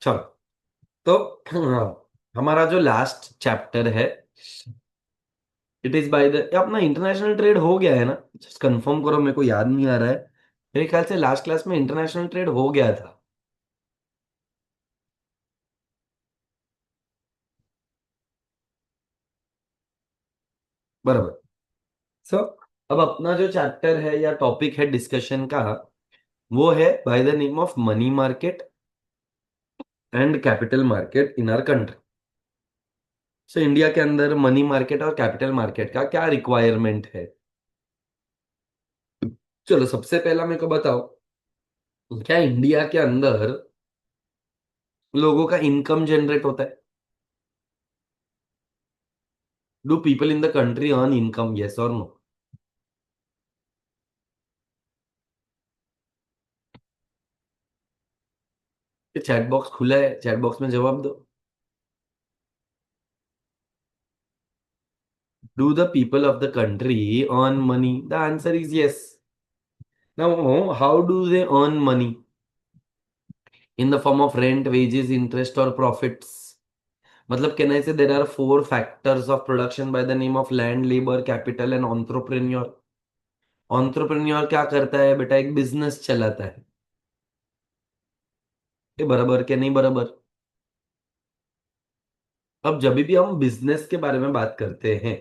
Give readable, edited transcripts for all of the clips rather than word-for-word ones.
चलो। तो हमारा जो लास्ट चैप्टर है, इट इज बाय द अपना इंटरनेशनल ट्रेड हो गया है ना? जस्ट कंफर्म करो, मेरे को याद नहीं आ रहा है। मेरे ख्याल से लास्ट क्लास में इंटरनेशनल ट्रेड हो गया था। बराबर। सो अब अपना जो चैप्टर है या टॉपिक है डिस्कशन का, वो है by the name of money market and capital market in our country. So India के अंदर मनी मार्केट और कैपिटल मार्केट का क्या रिक्वायरमेंट है? चलो, सबसे पहला मेरे को बताओ, क्या इंडिया के अंदर लोगों का इनकम जनरेट होता है? Do people in the country earn income, yes और नो? ये चैट बॉक्स खुला है, चैट बॉक्स में जवाब दो। Do the people of the country earn money? The answer is yes. Now how do they earn money? In the form of rent, wages, interest और profits. मतलब कहना से there are four factors of production by the name of land, labour, capital and entrepreneur. Entrepreneur क्या करता है बेटा? एक business चलाता है। ये बराबर के नहीं बराबर? अब जब भी हम बिजनेस के बारे में बात करते हैं,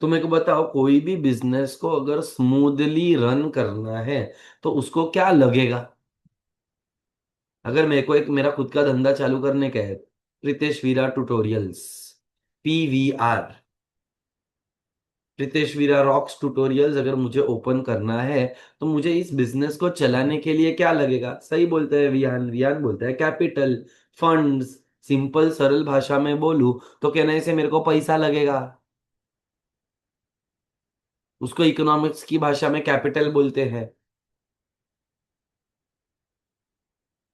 तो मेरे को बताओ, कोई भी बिजनेस को अगर स्मूथली रन करना है तो उसको क्या लगेगा? अगर मेरे को एक मेरा खुद का धंधा चालू करने का है, प्रीतेश वीरा ट्यूटोरियल्स, PVR, प्रीतेश वीरा रॉक्स ट्यूटोरियल्स, अगर मुझे ओपन करना है, तो मुझे इस बिजनेस को चलाने के लिए क्या लगेगा? सही बोलते हैं वियान, वियान बोलता है कैपिटल, फंड्स। सिंपल सरल भाषा में बोलूं तो कहने से मेरे को पैसा लगेगा। उसको इकोनॉमिक्स की भाषा में कैपिटल बोलते हैं,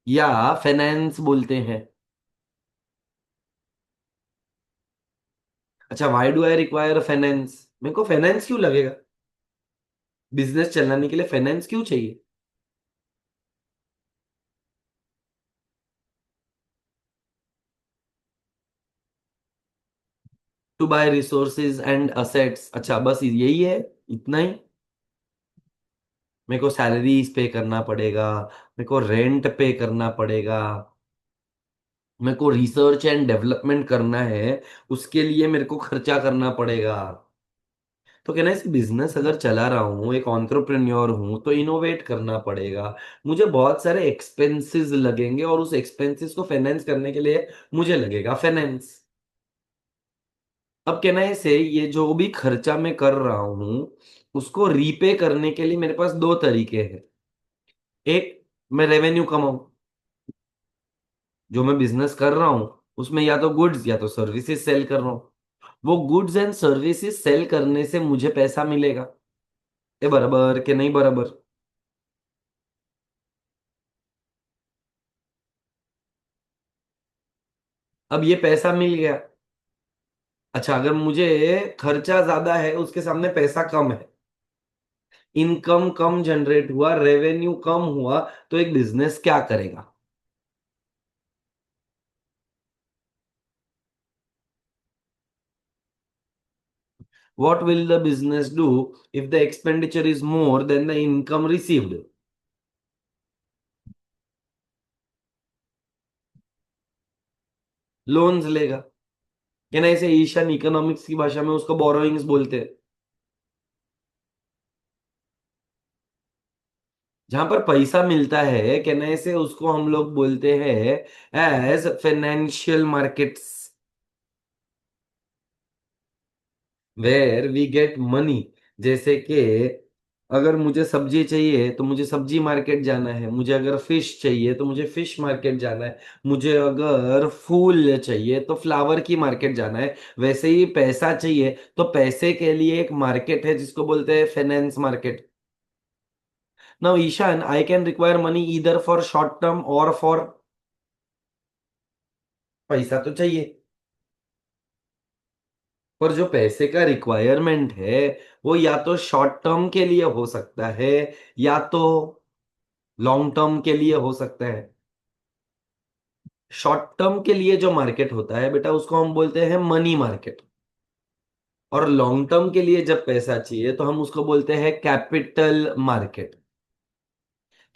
या फाइनेंस बोलते हैं। अच्छा, why do I require finance? मेरे को फाइनेंस क्यों लगेगा? बिजनेस चलाने के लिए फाइनेंस क्यों चाहिए? To buy resources and assets. अच्छा, बस यही है? इतना ही? मेरे को सैलरीज पे करना पड़ेगा, मेरे को रेंट पे करना पड़ेगा, मेरे को रिसर्च एंड डेवलपमेंट करना है, उसके लिए मेरे को खर्चा करना पड़ेगा। तो कहना है, बिजनेस अगर चला रहा हूँ, एक एंटरप्रेन्योर हूँ, तो इनोवेट करना पड़ेगा। मुझे बहुत सारे एक्सपेंसेस लगेंगे और उस एक्सपेंसेस को फाइनेंस करने के लिए मुझे लगेगा फाइनेंस। अब कहना है से ये जो भी खर्चा मैं कर रहा हूँ, उसको रीपे करने के लिए मेरे पास दो तरीके हैं। एक, मैं रेवेन्यू कमाऊं। जो मैं बिजनेस कर रहा हूं उसमें या तो गुड्स या तो सर्विसेज सेल कर रहा हूं, वो गुड्स एंड सर्विसेज सेल करने से मुझे पैसा मिलेगा। ये बराबर के नहीं बराबर? अब ये पैसा मिल गया। अच्छा, अगर मुझे खर्चा ज्यादा है, उसके सामने पैसा कम है, इनकम कम जनरेट हुआ, रेवेन्यू कम हुआ, तो एक बिजनेस क्या करेगा? What will the business do if the expenditure is more than the income received? Loans लेगा। क्या ना, इसे ईशान इकोनॉमिक्स की भाषा में उसको बोरोइंग्स बोलते हैं। जहां पर पैसा मिलता है, कहने से उसको हम लोग बोलते हैं as financial markets, where we get money. जैसे कि अगर मुझे सब्जी चाहिए तो मुझे सब्जी मार्केट जाना है, मुझे अगर फिश चाहिए तो मुझे फिश मार्केट जाना है, मुझे अगर फूल चाहिए तो फ्लावर की मार्केट जाना है। वैसे ही पैसा चाहिए तो पैसे के लिए एक मार्केट है जिसको बोलते हैं finance market. Now Ishan, I can require money either for short term और फॉर, पैसा तो चाहिए, पर जो पैसे का रिक्वायरमेंट है वो या तो शॉर्ट टर्म के लिए हो सकता है या तो लॉन्ग टर्म के लिए हो सकता है। शॉर्ट टर्म के लिए जो मार्केट होता है बेटा उसको हम बोलते हैं मनी मार्केट। और लॉन्ग टर्म के लिए जब पैसा चाहिए तो हम उसको बोलते हैं कैपिटल मार्केट।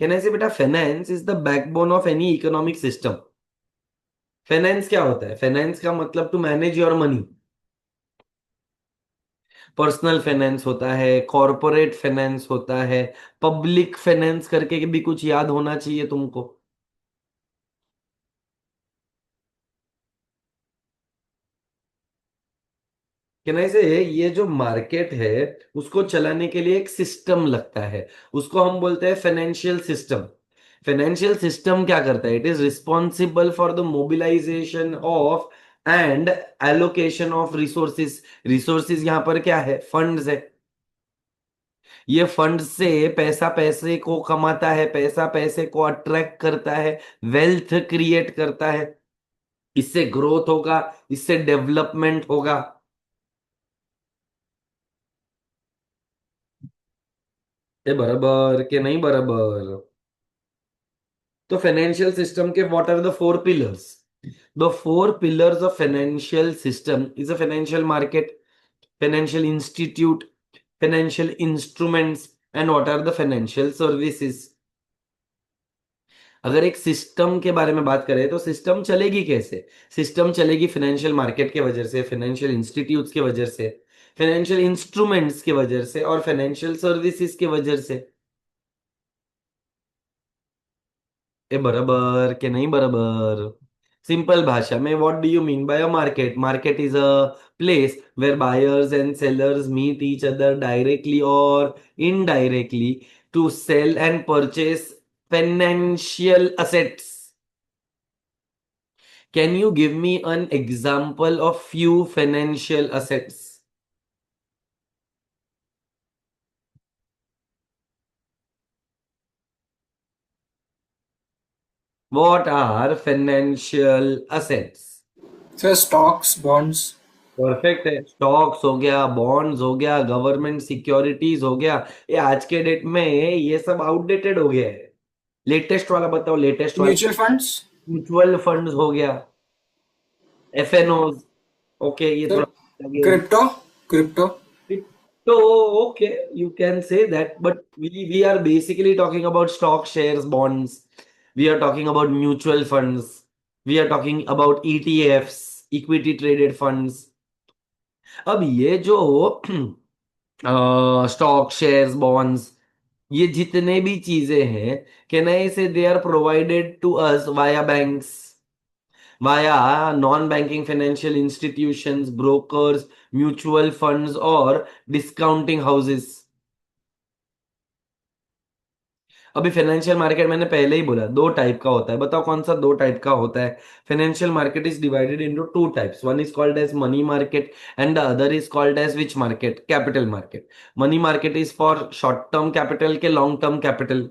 कहने से बेटा finance is the backbone of any economic system. Finance क्या होता है? फाइनेंस का मतलब to manage your money. Personal finance होता है, कॉरपोरेट फाइनेंस होता है, पब्लिक फाइनेंस करके भी कुछ याद होना चाहिए तुमको। कहना से ये जो मार्केट है उसको चलाने के लिए एक सिस्टम लगता है, उसको हम बोलते हैं फाइनेंशियल सिस्टम। फाइनेंशियल सिस्टम क्या करता है? It is responsible for the mobilisation of and allocation of resources. Resources यहां पर क्या है? फंड्स है। ये फंड से पैसा पैसे को कमाता है, पैसा पैसे को अट्रैक्ट करता है, वेल्थ क्रिएट करता है। इससे ग्रोथ होगा, इससे डेवलपमेंट होगा। ये बराबर के नहीं बराबर? तो फाइनेंशियल सिस्टम के what are the four pillars? The four pillars of financial system is a financial market, financial institute, financial instruments and what are the financial services. अगर एक सिस्टम के बारे में बात करें तो सिस्टम चलेगी कैसे? सिस्टम चलेगी फाइनेंशियल मार्केट के वजह से, फाइनेंशियल इंस्टीट्यूट्स की वजह से, फाइनेंशियल इंस्ट्रूमेंट्स की वजह से और फाइनेंशियल सर्विसेज की वजह से। ए बराबर के नहीं बराबर? सिंपल भाषा में what do you mean by a market? Market is a place where buyers and sellers meet each other directly और indirectly to sell and purchase financial assets. Can you give me an example of few financial assets? What are financial assets? Sir stocks bonds. Perfect है। Stocks हो गया, bonds हो गया, government securities हो गया। ये आज के डेट में ये सब आउटडेटेड हो गया है। लेटेस्ट वाला बताओ, लेटेस्ट वाला। Mutual funds. म्यूचुअल फंड्स हो गया, एफएनओज। ओके, ये सर थोड़ा लगे। Crypto. Crypto. So, okay, you can say that, but we are basically talking about stock shares, bonds. We are talking about mutual funds. We are talking about ETFs, equity traded funds. अब ये जो stock shares bonds, ये जितने भी चीजें हैं, can I say they are provided to us via banks, via non banking financial institutions, brokers, mutual funds और discounting houses. अभी फाइनेंशियल मार्केट मैंने पहले ही बोला दो टाइप का होता है, बताओ कौन सा दो टाइप का होता है? Financial market is divided into two types, one is called as money market and the other is called as which market? Capital market. Money market is for short term capital के long term capital?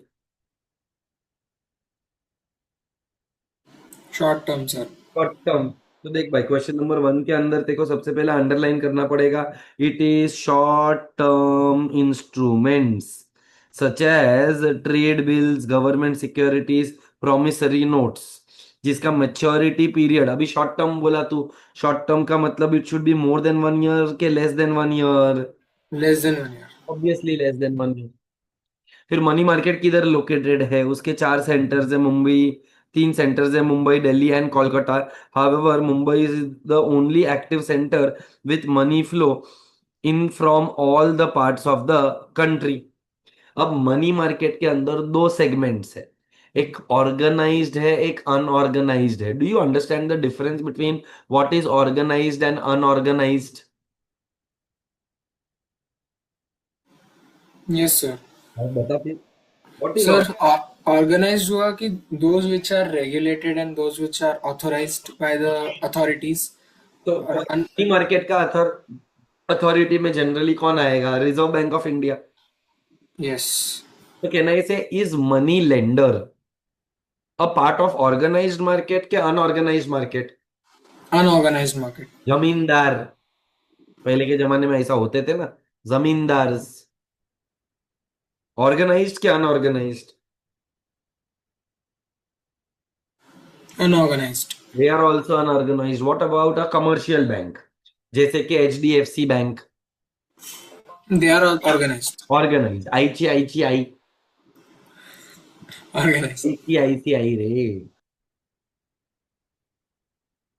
Short term sir. Short term. तो देख भाई, question number one के अंदर तेको सबसे पहले underline करना पड़ेगा, it is short term instruments such as trade bills, government securities, promissory notes, जिसका मेच्योरिटी पीरियड, अभी शॉर्ट टर्म बोला तू, शॉर्ट टर्म का मतलब it should be more than 1 year के less than 1 year? Less than 1 year. Obviously less than 1 year. फिर money market किधर located है? उसके चार सेंटर्स है, मुंबई, तीन सेंटर्स है, Mumbai, Delhi and Kolkata. However Mumbai is the only active centre with money flow in from all the parts of the country. अब money market के अंदर दो सेगमेंट्स है, एक ऑर्गेनाइज्ड है, एक अनऑर्गेनाइज्ड है। Do you understand the difference between what is organised and unorganised? Yes sir. बता फिर, व्हाट इज? सर ऑर्गेनाइज्ड हुआ कि those which are regulated and those which are authorised by the authorities. तो और money market का authority में generally कौन आएगा? Reserve bank of India. Yes. तो कहना इसे, is money lender a part of organised market के अनऑर्गेनाइज्ड मार्केट? Unorganised market. जमींदार, पहले के जमाने में ऐसा होते थे ना, जमींदार। ऑर्गेनाइज्ड के unorganised? Unorganized. They are also unorganized. What about a commercial bank? जैसे कि HDFC bank, They are all organized. Organise, ICICI, Organized. ICICI रे,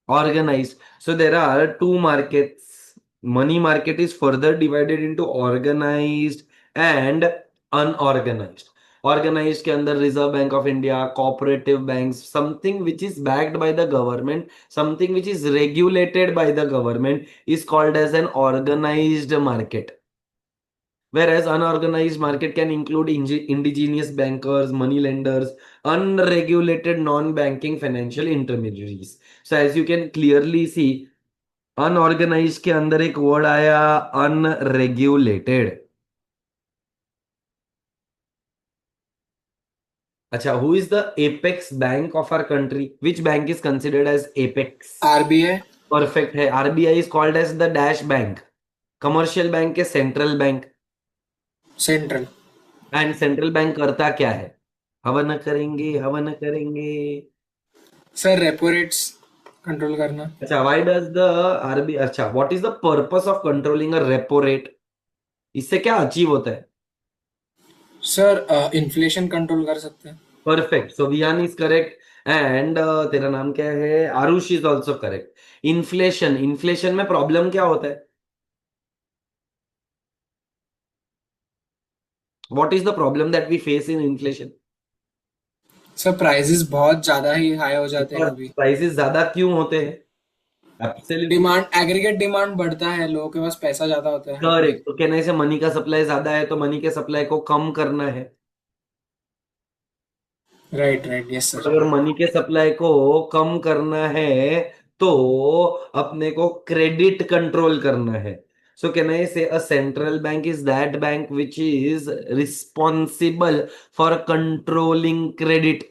organized. So there are two markets. Money market is further divided into organized and unorganized. Organized के अंदर reserve bank of India, cooperative banks, something which is backed by the government, something which is regulated by the government is called as an organized market. Whereas unorganized market can include indigenous bankers, money lenders, unregulated non-banking financial intermediaries. So as you can clearly see, unorganized के अंदर एक word आया unregulated. अच्छा, who is the apex bank of our country? Which bank is considered as apex? RBI. Perfect है. RBI is called as the dash bank. Commercial bank के central bank. Central. And central bank करता क्या है? हवन करेंगे, हवन करेंगे. Sir, repo rates control करना. अच्छा, व्हाई डज द आरबी, अच्छा, what is the purpose of controlling a repo rate? इससे क्या अचीव होता है? सर, इन्फ्लेशन कंट्रोल कर सकते हैं. Perfect. So Viaan is correct and तेरा नाम क्या है? Aarush is also correct. Inflation, inflation में प्रॉब्लम क्या होता है? What is the problem that we face in inflation? Sir, prices बहुत ज्यादा ही हाई हो जाते हैं कभी. प्राइसेस ज्यादा क्यों होते हैं? एब्सोल्युटली डिमांड, एग्रीगेट डिमांड बढ़ता है, लोगों के पास पैसा ज्यादा होता है अभी. करेक्ट. तो कहने से मनी का सप्लाई ज्यादा है, तो मनी के सप्लाई को कम करना है. Right, right, yes sir. अगर मनी के सप्लाई को कम करना है तो अपने को क्रेडिट कंट्रोल करना है. सो can I say a central bank is that bank which is responsible for controlling credit.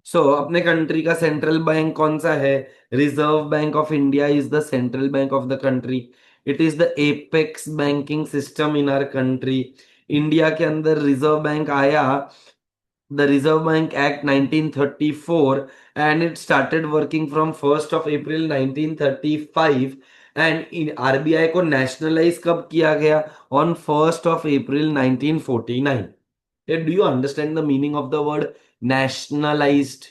So अपने कंट्री का सेंट्रल बैंक कौन सा है? Reserve bank of India is the central bank of the country. It is the apex banking system in our country. India के अंदर reserve bank आया, the Reserve Bank Act 1934, and it started working from 1st of April 1935. and in RBI को nationalize कब किया गया? On 1st of April 1949. Do you understand the meaning of the word nationalized?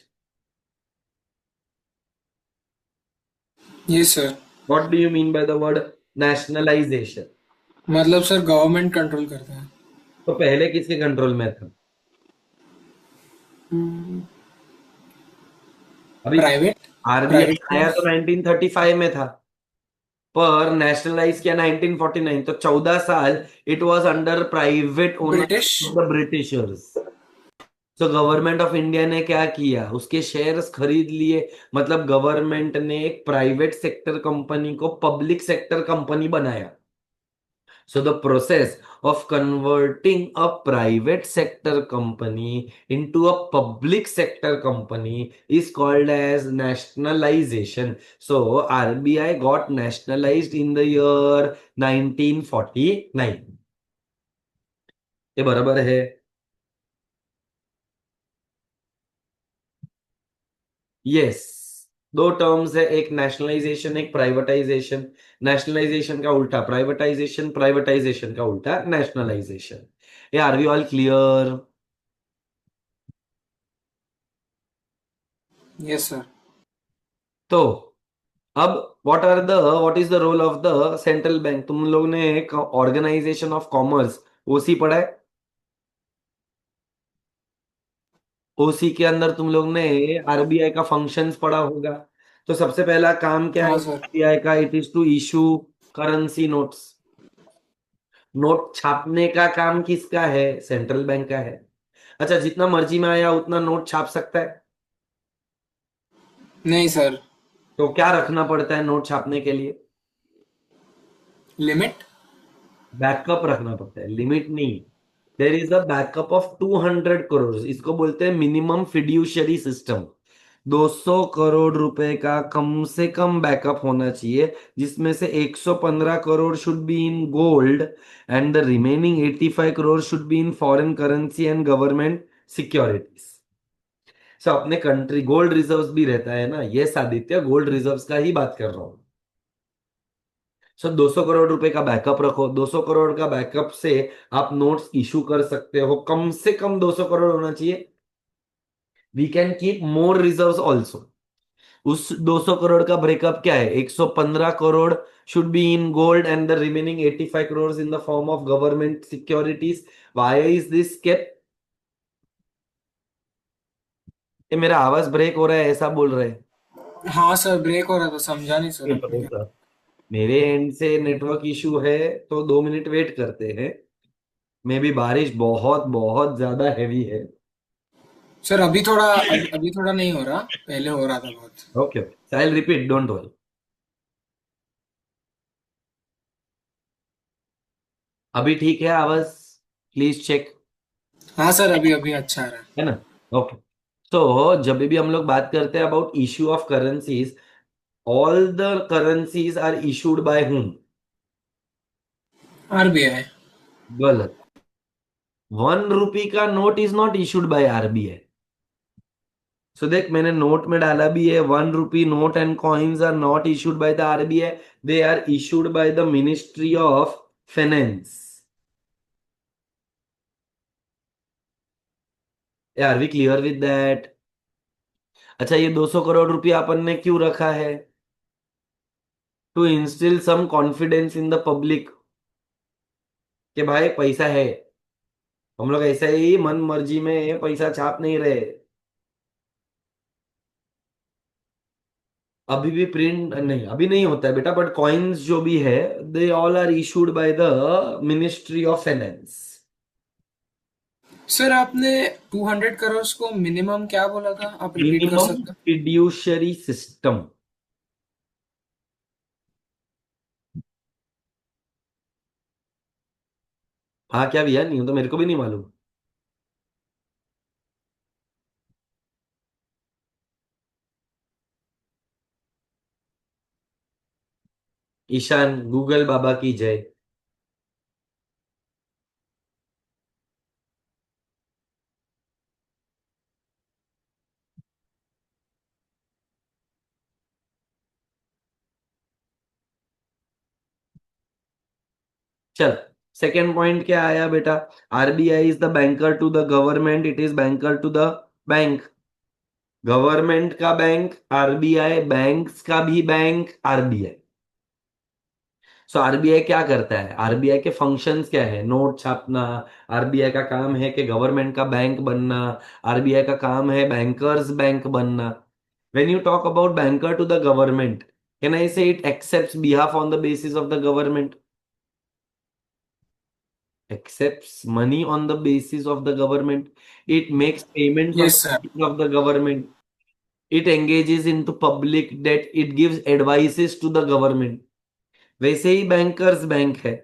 Yes sir. What do you mean by the word nationalization? मतलब sir, government control करता है. तो पहले किसके कंट्रोल में था? अभी प्राइवेट. आरबीआई प्राइवेट आया प्लेयर्स. तो 1935 में था, पर नेशनलाइज किया 1949. तो 14 साल it was under private British. Owner of the Britishers. तो गवर्नमेंट ऑफ इंडिया ने क्या किया? उसके शेयर्स खरीद लिए. मतलब गवर्नमेंट ने एक प्राइवेट सेक्टर कंपनी को पब्लिक सेक्टर कंपनी बनाया. So the process of converting a private sector company into a public sector company is called as nationalization. So RBI got nationalized in the year 1949. ये बराबर है? Yes. दो terms है, एक nationalisation, एक privatisation. Nationalisation का उल्टा प्राइवेटाइजेशन, प्राइवेटाइजेशन का उल्टा नेशनलाइजेशन. ये are we all clear? Yes sir. तो अब what is the role of the central bank? तुम लोग ने एक ऑर्गेनाइजेशन ऑफ कॉमर्स, ओसी पढ़ा है? ओसी के अंदर तुम लोग ने आरबीआई का फंक्शंस पढ़ा होगा. तो सबसे पहला काम क्या है हाँ सर. आरबीआई का? It is to issue currency notes. Note छापने का काम किसका है? सेंट्रल बैंक का है. अच्छा, जितना मर्जी में आया उतना नोट छाप सकता है? नहीं सर. तो क्या रखना पड़ता है नोट छापने के लिए? लिमिट. बैकअप रखना पड़ता है, लिमिट नहीं. There is a backup of 200 crore. इसको बोलते हैं मिनिमम फिड्यूशियरी सिस्टम. 200 करोड़ रुपए का कम से कम बैकअप होना चाहिए, जिसमें से 115 crore should be in gold and the remaining 85 crore should be in foreign currency and government securities. So अपने कंट्री गोल्ड रिजर्व्स भी रहता है ना, ये आदित्य गोल्ड रिजर्व्स का ही बात कर रहा हूं। सो 200 करोड़ रुपए का बैकअप रखो, 200 करोड़ का बैकअप से आप नोट्स इशू कर सकते हो, कम से कम 200 करोड़ होना चाहिए। We can keep more reserves also. उस 200 करोड़ का ब्रेकअप क्या है? 115 crore should be in gold and the remaining 85 crore in the form of government securities. Why is this kept? ये मेरा आवाज ब्रेक हो रहा है ऐसा बोल रहे हैं? हाँ सर, ब्रेक हो रहा था, समझा नहीं सर ये आपने क्या। पता था। मेरे एंड से नेटवर्क इशू है, तो 2 मिनट वेट करते हैं। मे भी बारिश बहुत बहुत ज्यादा हैवी है। सर अभी थोड़ा नहीं हो रहा, पहले हो रहा था बहुत। Okay, I will repeat, don't worry. अभी ठीक है आवाज? Please check. हाँ सर, अभी अभी अच्छा आ रहा है। है ना? ओके। तो जब भी हम लोग बात करते हैं about issue of currencies, all the currencies are issued by whom? RBI. गलत। 1 रुपी का note is not issued by RBI. So देख, मैंने नोट में डाला भी है, 1 rupee note and coins are not issued by the RBI, they are issued by the ministry of finance. Are we clear with that? अच्छा, ये 200 करोड़ रुपया अपन ने क्यों रखा है? To instil some confidence in the public कि भाई पैसा है, हम लोग ऐसा ही मन मर्जी में पैसा छाप नहीं रहे। अभी भी प्रिंट नहीं, अभी नहीं होता है बेटा, बट कॉइन्स जो भी है, they all are issued by the ministry of finance. Sir आपने 200 करोड़ को मिनिमम क्या बोला था, आप रिपीट कर मिनिमम सकते हैं? Fiduciary system. हाँ क्या भैया, नहीं हो तो मेरे को भी नहीं मालूम। ईशान, गूगल बाबा की जय। चल, सेकेंड पॉइंट क्या आया बेटा? RBI is the banker to the government, it is banker to the bank. Government का बैंक आरबीआई, बैंक्स का भी बैंक आरबीआई। सो आरबीआई क्या करता है? आरबीआई के फंक्शंस क्या है? नोट छापना। आरबीआई का काम है कि गवर्नमेंट का बैंक बनना। आरबीआई का काम है बैंकर्स बैंक बनना। When you talk about banker to the government, can I say it accepts behalf on the basis of the government? Accepts money on the basis of the government. It makes payments on yes the sir. basis of the government. It engages into public debt. It gives advices to the government. वैसे ही bankers bank है।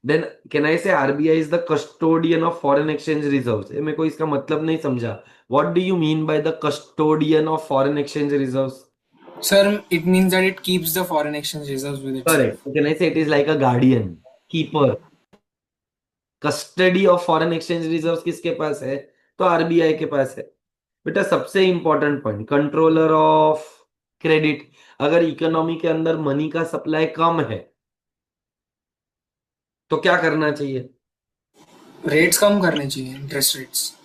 Then can I say RBI is the custodian of foreign exchange reserves? मेरे को इसका मतलब नहीं समझा। What do you mean by the custodian of foreign exchange reserves? Sir it means that it keeps the foreign exchange reserves with correct. Itself. Can I say it is like a guardian, keeper. Custody of foreign exchange reserves किसके पास है? तो RBI के पास है। बेटा सबसे important point, controller of credit. अगर economy के अंदर मनी का सप्लाई कम है तो क्या करना चाहिए? रेट्स कम करने चाहिए, इंटरेस्ट रेट्स।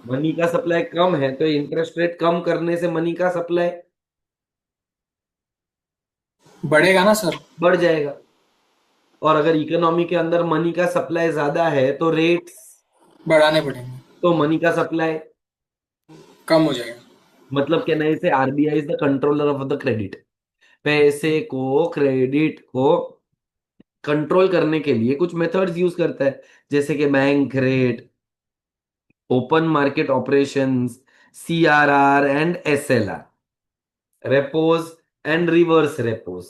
मनी का सप्लाई कम है तो इंटरेस्ट रेट कम करने से मनी का सप्लाई बढ़ेगा ना सर। बढ़ जाएगा। और अगर इकोनॉमी के अंदर मनी का सप्लाई ज्यादा है तो रेट्स, बढ़ाने पड़ेंगे। तो मनी का सप्लाई। कम हो जाएगा। मतलब कहना है इसे, RBI is the controller of the credit. पैसे को, क्रेडिट को कंट्रोल करने के लिए कुछ मेथड्स यूज करता है, जैसे कि bank rate, open market operations, CRR and SLR, repos and reverse repos.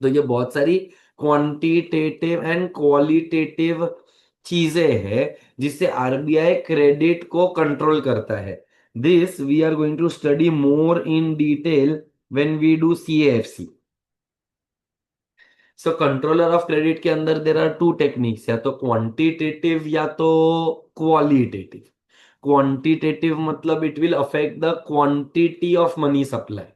तो ये बहुत सारी क्वांटिटेटिव एंड क्वालिटेटिव चीजें हैं जिससे आरबीआई क्रेडिट को कंट्रोल करता है। This we are going to study more in detail when we do CAFC. So controller of credit के अंदर देर आर टू टेक्निक्स, या तो क्वांटिटेटिव या तो क्वालिटेटिव. क्वांटिटेटिव मतलब it will affect the quantity of money supply,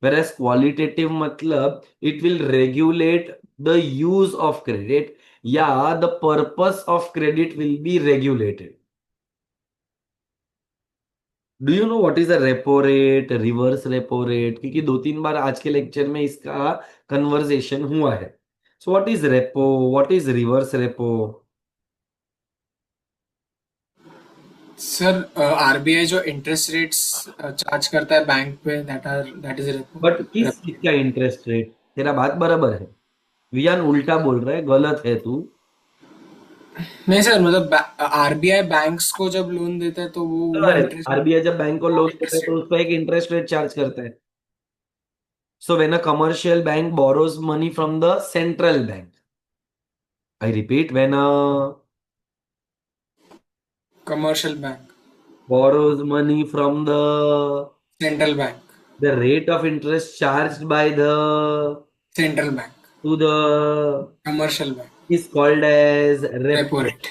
whereas qualitative मतलब it will regulate the use of credit, या the purpose of credit will be regulated. Do you know what is a repo rate, reverse repo rate? क्योंकि दो तीन बार आज के lecture में इसका conversation हुआ है. सो what is repo, what is reverse repo? Sir RBI जो इंटरेस्ट रेट्स चार्ज करता है बैंक पे, दैट इज रेपो. बट किस चीज का इंटरेस्ट रेट? तेरा बात बराबर है, वियान उल्टा बोल रहा है, गलत है तू. नहीं सर, मतलब आरबीआई बैंक्स को जब लोन देता है तो वो इंटरेस्ट आरबीआई जब बैंक को लोन देता है इंटरेस्ट तो रेट. उसको एक इंटरेस्ट रेट चार्ज करता है. So when a commercial bank borrows money from the central bank, I repeat, when a commercial bank, borrows money from central bank, the rate of interest charged by the central bank, to the commercial bank, is called as repo repo. Rate.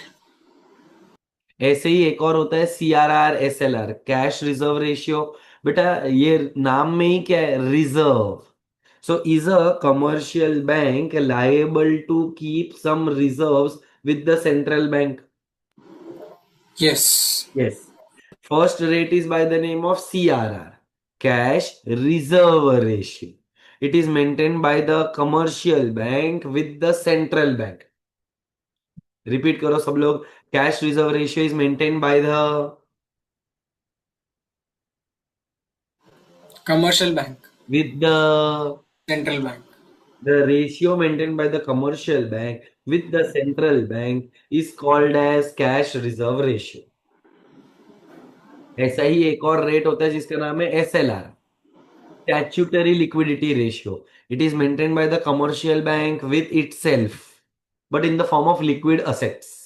ऐसे ही एक और होता है CRR SLR, cash reserve ratio. बेटा ये नाम में ही क्या है, reserve. So is a commercial bank liable to keep some reserves with the central bank? Yes. Yes. First rate is by the name of CRR, cash reserve ratio. It is maintained by the commercial bank with the central bank. Repeat करो सब लोग. Cash reserve ratio is maintained by the commercial bank, with central bank. the ratio maintained by the commercial bank with the central bank is called as cash reserve ratio. ऐसा ही एक और rate होता है जिसका नाम है SLR, statutory liquidity ratio. It is maintained by the commercial bank with itself, but in the form of liquid assets.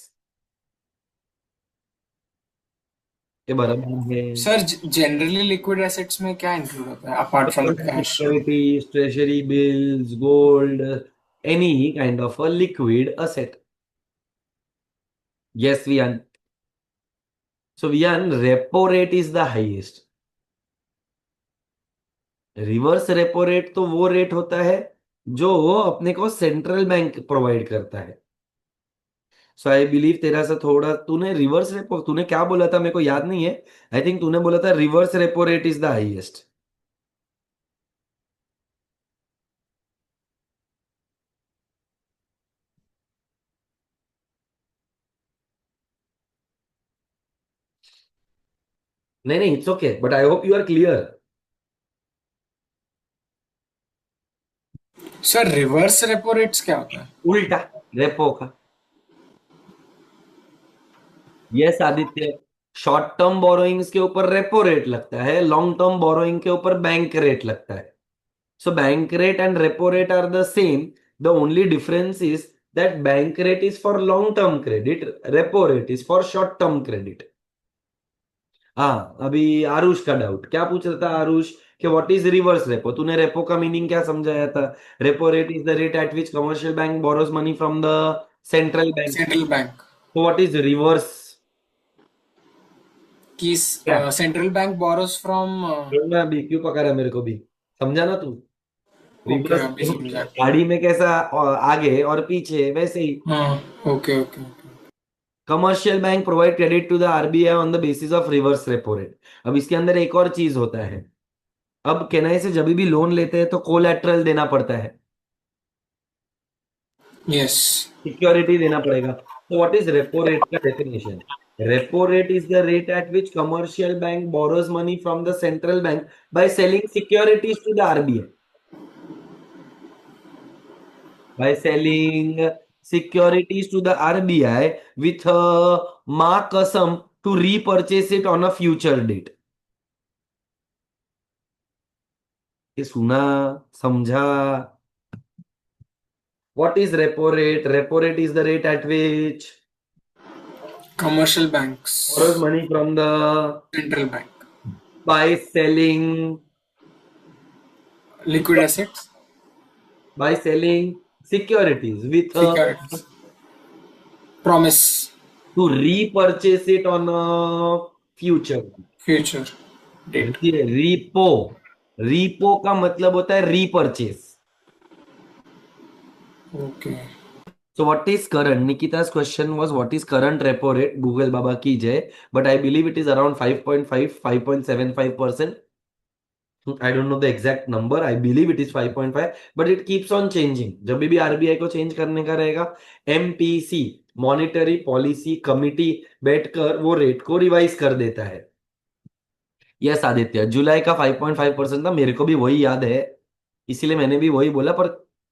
ये बराबर है. सर जनरली लिक्विड एसेट्स में क्या इंक्लूड होता है apart from cash? Securities, treasury bills, gold, any kind of a liquid asset. Yes, Vian. So Vian, repo rate is the highest. Reverse repo rate तो वो rate होता है जो अपने को सेंट्रल बैंक प्रोवाइड करता है. सो आई बिलीव तेरा सा थोड़ा, तूने रिवर्स रेपो, तूने क्या बोला था मेरे को याद नहीं है. आई थिंक तूने बोला था reverse repo rate is the highest. नहीं नहीं, it's okay, but I hope you are clear. Sir reverse repo rates क्या होता है? उल्टा रेपो का. Yes Aditya, short term borrowings के ऊपर रेपो रेट लगता है, लॉन्ग टर्म बोरोइंग के ऊपर बैंक रेट लगता है. So bank rate and repo rate are the same. The only difference is that bank rate is for long term credit, repo rate is for short term credit. हाँ, अभी आरुष का doubt क्या पूछ रहा था आरुष, कि व्हाट इज रिवर्स रेपो? तूने repo का मीनिंग क्या समझाया था? Repo rate is the rate at which commercial bank borrows money from the central bank. Central bank. तो व्हाट इज रिवर्स? कि क्या सेंट्रल बैंक बोरोस फ्रॉम. मैं अभी क्यों पकड़ा मेरे को भी, समझा ना तू? ओके, रिवर्स अभी समझा. गाड़ी में कैसा आगे और पीछे, वैसे ही हाँ. Okay okay okay. Commercial bank provide credit to the RBI on the basis of reverse repo rate. अब इसके अंदर एक और चीज होता है. अब केनआई से जब भी लोन लेते हैं तो कोलैटरल देना पड़ता है, यस. सिक्योरिटी देना पड़ेगा. तो व्हाट इज रेपो रेट का definition? Repo rate is the rate at which commercial bank borrows money from the central bank by selling securities to the RBI. By selling securities to the RBI with a mark sum to repurchase it on a future date. ये सुना, समझा? What is repo rate? Repo rate is the rate at which commercial banks, borrows money from the central bank. by selling Liquid assets, securities with a securities, promise, to repurchase it on a future. future date. रीपो, रीपो का मतलब होता है रीपरचेस. Okay. So what is current? Nikita's question was what is current repo rate? Google Baba ki jai. But I believe it is around 5.5, 5.75%. I don't know the exact number. I believe it is 5.5, but it keeps on changing. जब भी RBI को change करने का रहेगा, MPC monetary policy committee बैठकर वो rate को revise कर देता है. यस आदित्य, जुलाई का 5.5% था, मेरे को भी वही याद है, इसीलिए मैंने भी वही बोला. पर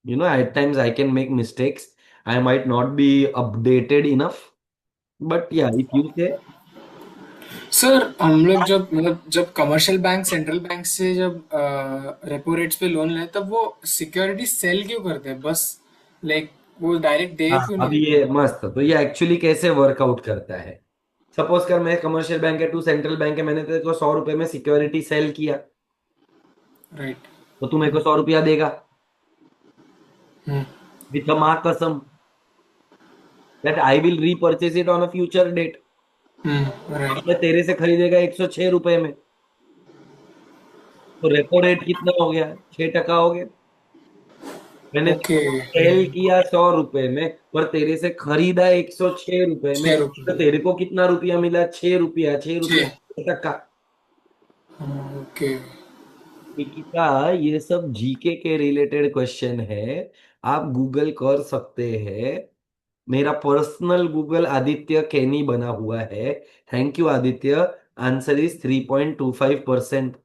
at times I can make mistakes. I might not be updated enough, but या इफ यू से. सर हम लोग जब मतलब जब कमर्शियल बैंक सेंट्रल बैंक से जब रेपो रेट्स पे लोन लें तब वो सिक्योरिटी सेल क्यों करते हैं बस लाइक वो डायरेक्ट दे हाँ, क्यों नहीं अभी देते? ये मस्त, तो ये एक्चुअली कैसे वर्कआउट करता है. सपोज कर मैं कमर्शियल बैंक है, टू सेंट्रल बैंक है, मैंने तेरे को 100 रुपए में सिक्योरिटी सेल किया, राइट. तो तू मेरे को 100 रुपया देगा हम्म. विथ माँ कसम that I will repurchase it on a future date. Right. मैं तेरे से खरीदेगा 106 रुपए में, तो रेपो रेट कितना हो गया, 6% हो गया. मैंने ओके. सेल किया 100 रुपए में, पर तेरे से खरीदा 106 रुपए में, 6 रुपये. तो तेरे को कितना रुपया मिला, 6 रुपया, 6 रुपया, 6. 6%. ओके. निकिता, ये सब जीके के रिलेटेड क्वेश्चन है, आप गूगल कर सकते हैं. मेरा पर्सनल गूगल आदित्य केनी बना हुआ है. Thank you Aditya. Answer is 3.25%.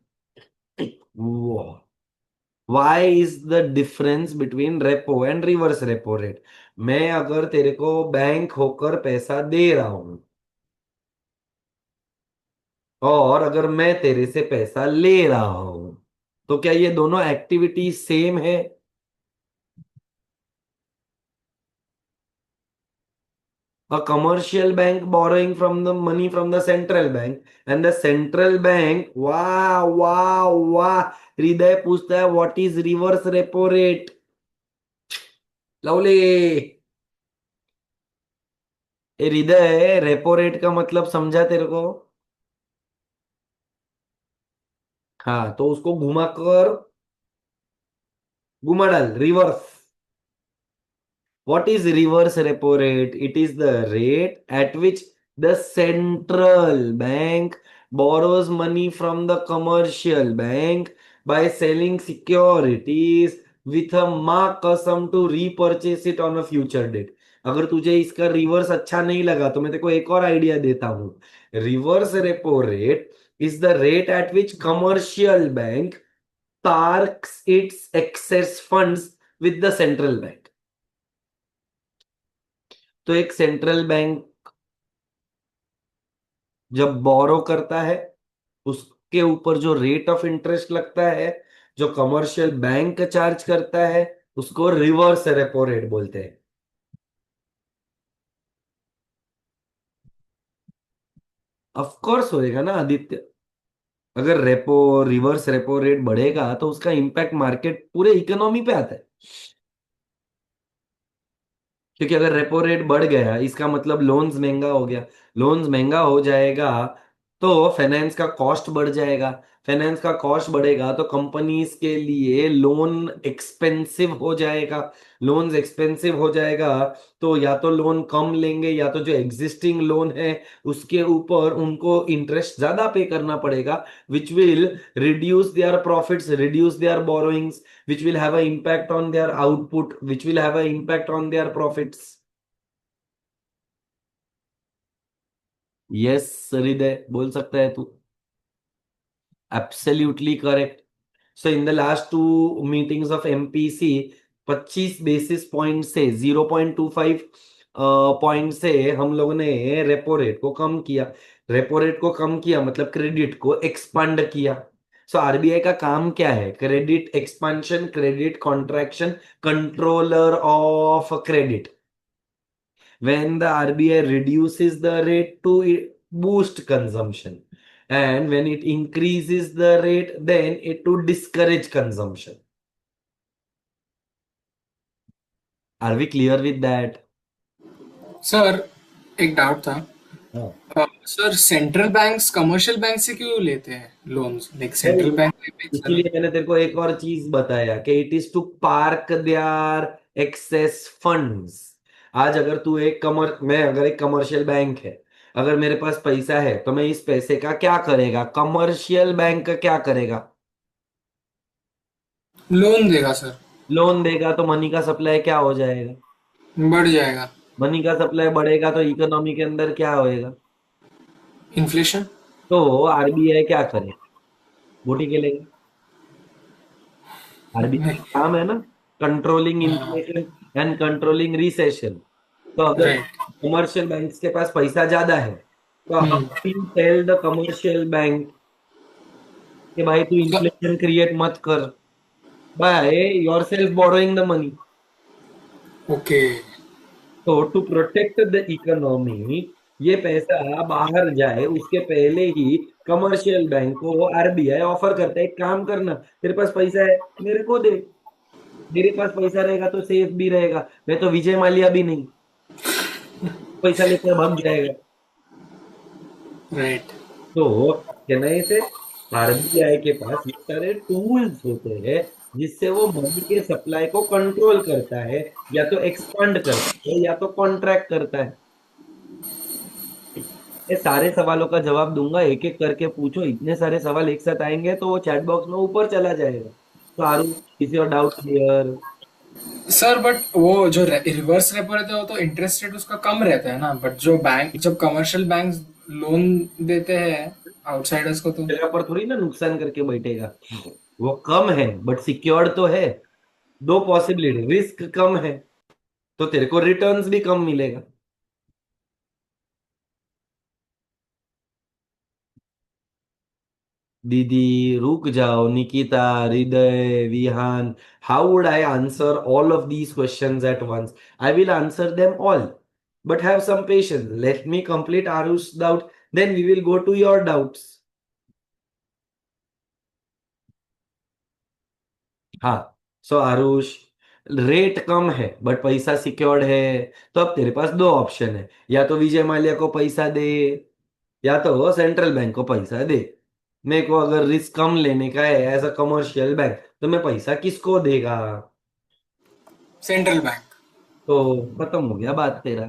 Why is the difference between repo and reverse repo rate? मैं अगर तेरे को बैंक होकर पैसा दे रहा हूं, और अगर मैं तेरे से पैसा ले रहा हूं, तो क्या ये दोनों एक्टिविटी सेम है? A commercial bank borrowing from the money from the central bank, and the central bank, वाह वाह वाह, हृदय पूछता है what is reverse repo rate. Lovely, ये हृदय रेपो रेट का मतलब समझा तेरे को? हाँ, तो उसको घुमा कर, घुमा डाल reverse. What is reverse repo rate? It is the rate at which the central bank borrows money from the commercial bank by selling securities with a mark sum to repurchase it on a future date. अगर तुझे इसका reverse अच्छा नहीं लगा तो मैं तेरे को एक और आइडिया देता हूं. Reverse repo rate is the rate at which commercial bank parks its excess funds with the central bank. तो एक सेंट्रल बैंक जब बोरो करता है, उसके ऊपर जो रेट ऑफ इंटरेस्ट लगता है, जो कमर्शियल बैंक चार्ज करता है, उसको रिवर्स रेपो रेट बोलते हैं. ऑफ कोर्स होएगा ना आदित्य. अगर रेपो रिवर्स रेपो रेट बढ़ेगा तो उसका इंपैक्ट मार्केट पूरे इकोनॉमी पे आता है. क्योंकि अगर रेपो रेट बढ़ गया, इसका मतलब लोन्स महंगा हो गया. लोन्स महंगा हो जाएगा तो फाइनेंस का कॉस्ट बढ़ जाएगा. फाइनेंस का कॉस्ट बढ़ेगा तो कंपनीज के लिए लोन एक्सपेंसिव हो जाएगा. लोन्स एक्सपेंसिव हो जाएगा तो या तो लोन कम लेंगे, या तो जो एग्जिस्टिंग लोन है उसके ऊपर उनको इंटरेस्ट ज्यादा पे करना पड़ेगा, which will reduce there profits, reduce there borrowings, which will have an impact on their output, which will have an impact on their profits. Yes, हृदय बोल सकता है तू. Absolutely correct. So in the last two meetings of MPC, 25 basis point से 0.25 point से हम लोगों ने रेपो रेट को कम किया. रेपो रेट को कम किया मतलब क्रेडिट को एक्सपांड किया. सो आरबीआई का काम क्या है? Credit expansion, credit contraction, controller of credit. When the RBI reduces the rate to boost consumption, and when it increases the rate, then it to discourage consumption. Are we clear with that? Sir एक doubt था। हाँ। Sir central banks commercial bank से क्यों लेते हैं loans, like नहीं, central bank sir. इसीलिए मैंने तेरे को एक और चीज बताया कि it is to park their excess funds. आज अगर तू एक कमर मैं अगर एक कमर्शियल बैंक है, अगर मेरे पास पैसा है तो मैं इस पैसे का क्या करेगा, कमर्शियल बैंक का क्या करेगा? लोन देगा सर। लोन देगा, तो मनी का सप्लाई क्या हो जाएगा? बढ़ जाएगा। मनी का सप्लाई बढ़ेगा तो इकोनॉमी के अंदर क्या होएगा? इन्फ्लेशन। तो आरबीआई क्या करे? वोट ही खेलेगा। आरबीआई नहीं। का काम है ना, controlling inflation and controlling recession. तो अगर राइट। कमर्शियल बैंक के पास पैसा ज्यादा है, तो how you tell the commercial bank कि भाई तू इन्फ्लेशन क्रिएट मत कर, by yourself borrowing the money. Okay. तो टू प्रोटेक्ट द इकोनॉमी, ये पैसा बाहर जाए उसके पहले ही कमर्शियल बैंक को आरबीआई ऑफर करता है, एक काम करना, तेरे पास पैसा है मेरे को दे। मेरे पास पैसा रहेगा तो सेफ भी रहेगा, मैं तो विजय माल्या भी नहीं, पैसा लेकर भाग जाएगा। राइट। तो चेन्नई से आरबीआई के पास ये सारे टूल्स होते हैं जिससे वो मनी के सप्लाई को कंट्रोल करता है, या तो एक्सपांड करता है या तो कॉन्ट्रैक्ट करता है। ये सारे सवालों का जवाब दूंगा, एक एक करके पूछो, इतने सारे सवाल एक साथ आएंगे तो वो चैट बॉक्स में ऊपर चला जाएगा। तो Aaru, is your doubt clear? Sir but वो जो रिवर्स रेपो रहता है वो तो इंटरेस्ट रेट उसका कम रहता है ना, बट जो बैंक जब कमर्शियल बैंक लोन देते हैं आउटसाइडर्स को तो। जगह पर थोड़ी ना नुकसान करके बैठेगा। वो कम है बट सिक्योर्ड तो है। दो पॉसिबिलिटी, रिस्क कम है तो तेरे को रिटर्न्स भी कम मिलेगा। दीदी, रुक जाओ, Nikita, Hriday, Vihaan, how would I answer all of these questions at once? I will answer them all, but have some patience. Let me complete Arush's doubt, then we will go to your doubts. हाँ, सो Aarush, rate कम है but पैसा secured है, तो अब तेरे पास दो option है, या तो विजय माल्या को पैसा दे या तो सेंट्रल बैंक को पैसा दे। मेरे को अगर रिस्क कम लेने का है एज अ कमर्शियल बैंक, तो मैं पैसा किसको देगा? Central bank. तो खत्म हो गया बात तेरा।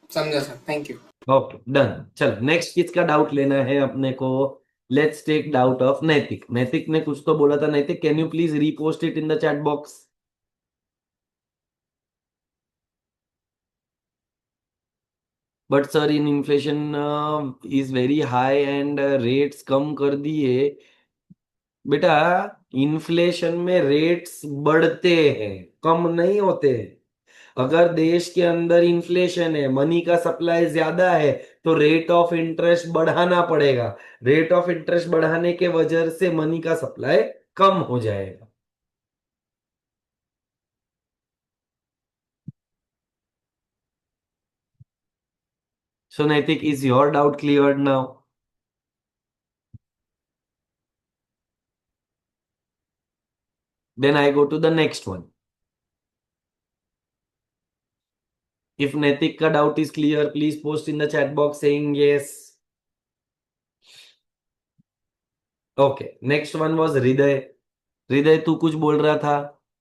समझा sir, thank you. Okay, done. चल, नेक्स्ट किसका डाउट लेना है अपने को? लेट्स टेक डाउट ऑफ नैतिक। नैतिक ने कुछ तो बोला था। Naitik, can you please repost it in the chat box? But sir, in inflation is very high and rates कम कर दिए। बेटा, इन्फ्लेशन में रेट्स बढ़ते हैं, कम नहीं होते हैं। अगर देश के अंदर इन्फ्लेशन है, मनी का सप्लाई ज्यादा है, तो रेट ऑफ इंटरेस्ट बढ़ाना पड़ेगा। रेट ऑफ इंटरेस्ट बढ़ाने के वजह से मनी का सप्लाई कम हो जाएगा। So Naitik, is your doubt cleared now? Then I go to the next one. If Naitik का doubt is clear, please post in the chat box saying yes. Okay, next one was Hriday. Hriday, तू कुछ बोल रहा था?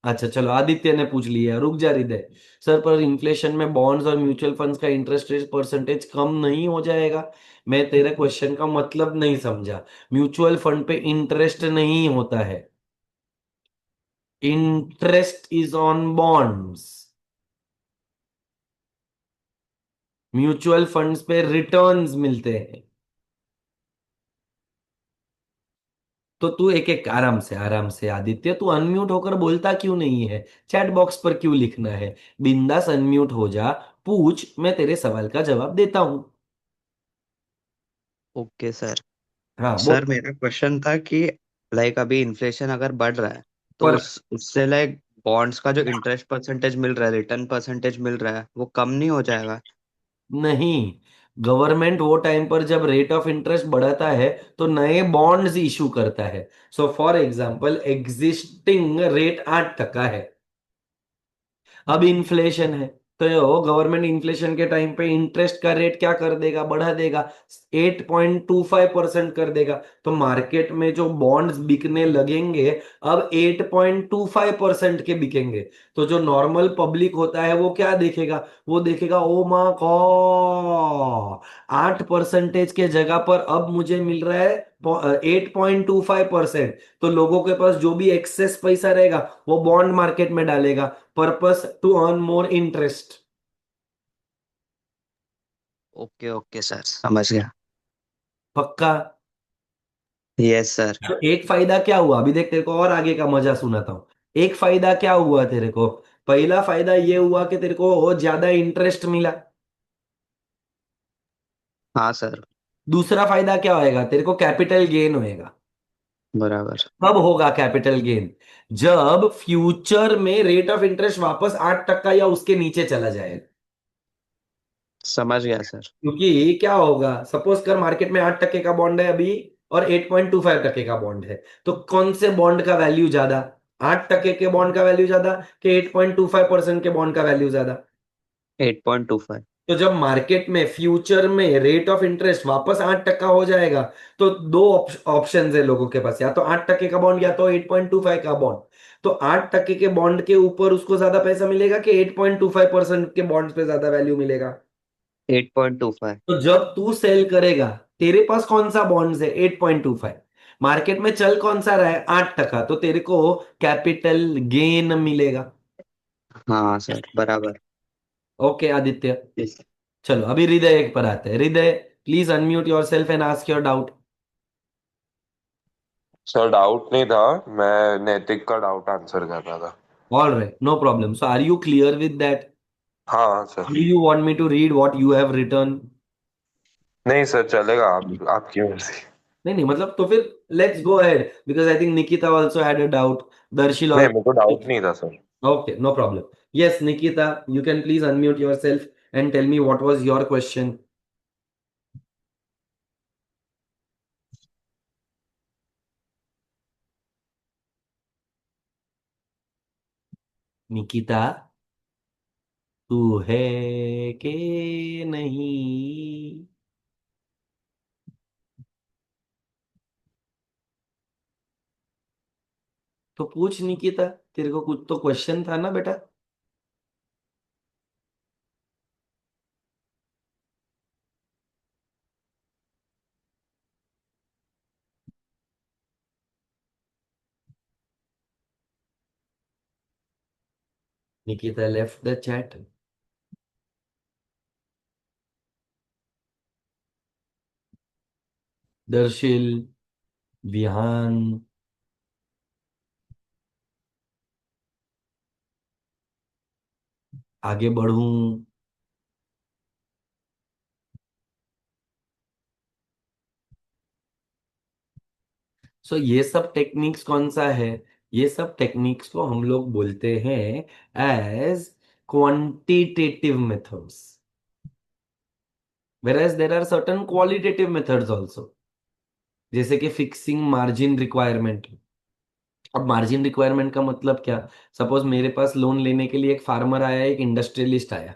अच्छा चलो, आदित्य ने पूछ लिया। रुक जा हृदय। सर, पर इन्फ्लेशन में बॉन्ड्स और म्यूचुअल फंड्स का इंटरेस्ट रेट परसेंटेज कम नहीं हो जाएगा? मैं तेरे क्वेश्चन का मतलब नहीं समझा। म्यूचुअल फंड पे इंटरेस्ट नहीं होता है, interest is on bonds. Mutual funds पे रिटर्न्स मिलते हैं। तो तू एक एक आराम से, आराम से आदित्य, तू अनम्यूट होकर बोलता क्यों नहीं है? चैट बॉक्स पर क्यों लिखना है? बिंदास अनम्यूट हो जा, पूछ, मैं तेरे सवाल का जवाब देता हूं। Okay sir. हाँ, सर बोल। मेरा क्वेश्चन था कि लाइक अभी इन्फ्लेशन अगर बढ़ रहा है तो पर उससे लाइक बॉन्ड्स का जो इंटरेस्ट परसेंटेज मिल रहा है, रिटर्न परसेंटेज मिल रहा है, वो कम नहीं हो जाएगा? नहीं, गवर्नमेंट वो टाइम पर जब रेट ऑफ इंटरेस्ट बढ़ाता है तो नए बॉन्ड्स इशू करता है। So for example existing rate 8% है, अब इन्फ्लेशन है, तो गवर्नमेंट इन्फ्लेशन के टाइम पे इंटरेस्ट का रेट क्या कर देगा, बढ़ा देगा, 8.25% कर देगा। तो मार्केट में जो बॉन्ड्स बिकने लगेंगे अब 8.25% के बिकेंगे। तो जो नॉर्मल पब्लिक होता है वो क्या देखेगा, वो देखेगा ओ मा गॉड, 8% के जगह पर अब मुझे मिल रहा है 8.25%। तो लोगों के पास जो भी एक्सेस पैसा रहेगा वो बॉन्ड मार्केट में डालेगा, purpose to earn more interest. Okay okay sir, समझ गया। पक्का? Yes sir. तो एक फायदा क्या हुआ, अभी देख तेरे को और आगे का मजा सुनाता हूं। एक फायदा क्या हुआ तेरे को, पहला फायदा ये हुआ कि तेरे को ज्यादा इंटरेस्ट मिला। हाँ सर। दूसरा फायदा क्या होएगा, तेरे को कैपिटल गेन होएगा। बराबर। कब होगा कैपिटल गेन, जब फ्यूचर में रेट ऑफ इंटरेस्ट वापस 8% या उसके नीचे चला जाएगा। समझ गया सर। क्योंकि क्या होगा, सपोज कर मार्केट में 8% का बॉन्ड है अभी और 8.25% का बॉन्ड है, तो कौन से बॉन्ड का वैल्यू ज्यादा, 8% के बॉन्ड का वैल्यू ज्यादा कि 8.25% के बॉन्ड का वैल्यू ज्यादा। 8.25। तो जब मार्केट में फ्यूचर में रेट ऑफ इंटरेस्ट वापस 8% हो जाएगा, तो दो ऑप्शन है लोगों के पास, या तो 8% का बॉन्ड या तो 8.25 का बॉन्ड। तो 8% के बॉन्ड के ऊपर उसको ज्यादा पैसा मिलेगा कि 8.25% के बॉन्ड पे ज्यादा वैल्यू मिलेगा। 8.25। तो जब तू सेल करेगा, तेरे पास कौन सा बॉन्ड्स है, 8.25, मार्केट में चल कौन सा रहा है 8%, तो तेरे को कैपिटल गेन मिलेगा। हाँ सर, बराबर। Okay Aditya, yes. चलो अभी हृदय एक पर आते हैं। हृदय, please unmute your self and ask your doubt. Sir doubt नहीं था, मैं नैतिक का डाउट आंसर कर रहा था। All right, no problem. So are you clear with that? हाँ हाँ sir. Do you want me to read what you have return? नहीं सर, चलेगा, आप आपकी मर्जी। नहीं नहीं, मतलब तो फिर let's go ahead, because I think Nikita also had a doubt, Darshil नहीं, मेरे को आल्सो। डाउट नहीं था sir. Okay, no problem. Yes, Nikita, you can please unmute yourself and tell me what was your question. Nikita, तू है के नहीं? तो पूछ निकिता, तेरे को कुछ तो क्वेश्चन था ना बेटा। Nikita left the chat. Darsheel, Vihaan, आगे बढ़ूं? सो ये सब टेक्निक्स कौन सा है, ये सब टेक्निक्स को हम लोग बोलते हैं as quantitative methods, whereas there are certain qualitative methods also, जैसे कि फिक्सिंग मार्जिन रिक्वायरमेंट। अब मार्जिन रिक्वायरमेंट का मतलब क्या, सपोज मेरे पास लोन लेने के लिए एक फार्मर आया, एक इंडस्ट्रियलिस्ट आया,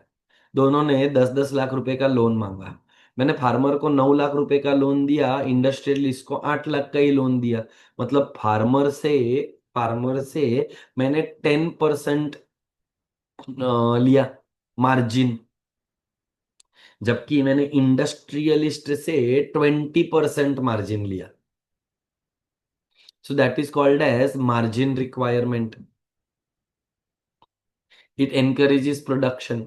दोनों ने 10-10 लाख रुपए का लोन मांगा। मैंने फार्मर को 9 लाख रुपए का लोन दिया, इंडस्ट्रियलिस्ट को 8 लाख का ही लोन दिया। मतलब फार्मर से मैंने 10% लिया मार्जिन, जबकि मैंने इंडस्ट्रियलिस्ट से 20% मार्जिन लिया। So that is called as margin requirement. It encourages production.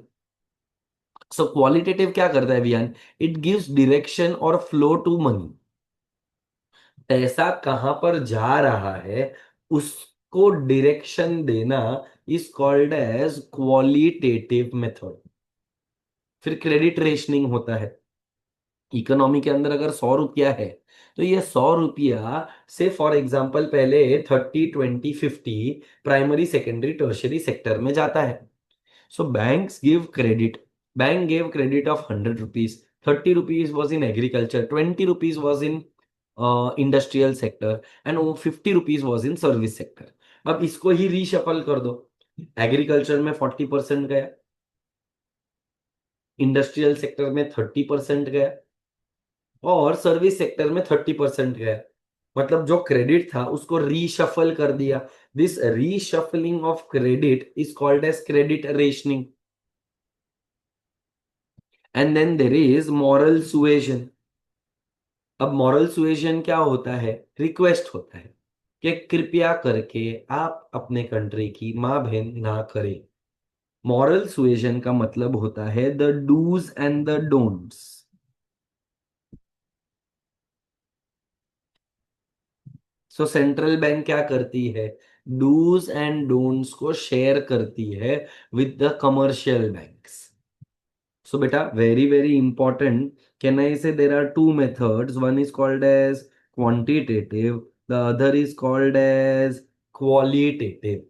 So qualitative क्या करता है वियान, it gives direction और flow to money। पैसा कहाँ पर जा रहा है उसको डायरेक्शन देना is called as qualitative method. फिर क्रेडिट रेशनिंग होता है। इकोनॉमी के अंदर अगर 100 रुपया है, तो ये 100 रुपया से फॉर एग्जाम्पल पहले 30, 20, 50 प्राइमरी सेकेंडरी टर्शियरी सेक्टर में जाता है। So banks give credit, bank gave credit of 100 rupees, 30 rupees was in agriculture, 20 rupees was in industrial sector and 50 rupees was in service sector. अब इसको ही रीशफल कर दो, agriculture में 40% गया, इंडस्ट्रियल सेक्टर में 30% गया और सर्विस सेक्टर में 30% गया। मतलब जो क्रेडिट था उसको रीशफल कर दिया। This reshuffling of credit is called as credit rationing. And then there is moral suasion. अब मॉरल सुएजन क्या होता है? रिक्वेस्ट होता है कि कृपया करके आप अपने कंट्री की मां बहन ना करें। मॉरल सुएजन का मतलब होता है the dos and the don'ts. So central bank क्या करती है? डूज एंड डोंट्स को शेयर करती है with the commercial banks. So beta, very, very important. Can I say there are two methods? One is called as quantitative, the other is called as qualitative.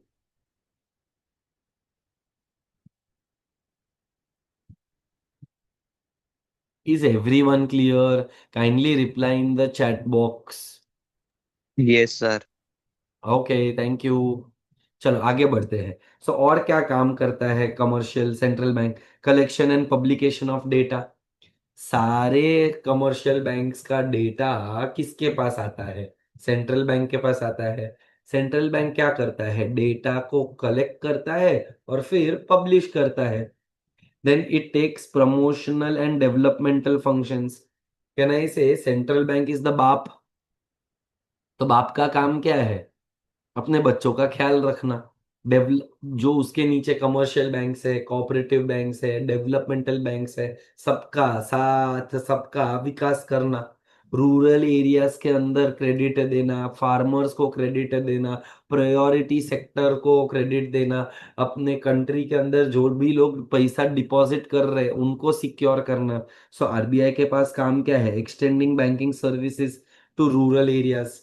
Is everyone clear? Kindly reply in the chat box. Yes, sir. Okay, thank you. चलो आगे बढ़ते हैं। सो और क्या काम करता है commercial central bank? Collection and publication of data. सारे कमर्शियल बैंक्स का डेटा किसके पास आता है? सेंट्रल बैंक के पास आता है। सेंट्रल बैंक क्या करता है? डेटा को कलेक्ट करता है और फिर पब्लिश करता है। Then it takes promotional and developmental functions. Can I say central bank is the बाप? तो बाप का काम क्या है? अपने बच्चों का ख्याल रखना। डेवलप जो उसके नीचे कमर्शियल बैंक्स है, कोऑपरेटिव बैंक्स है, डेवलपमेंटल बैंक्स है, सबका साथ सबका विकास करना। रूरल एरियाज के अंदर क्रेडिट देना, फार्मर्स को क्रेडिट देना, प्रायोरिटी सेक्टर को क्रेडिट देना, अपने कंट्री के अंदर जो भी लोग पैसा डिपॉजिट कर रहे हैं उनको सिक्योर करना। सो आरबीआई के पास काम क्या है? Extending banking services to rural areas,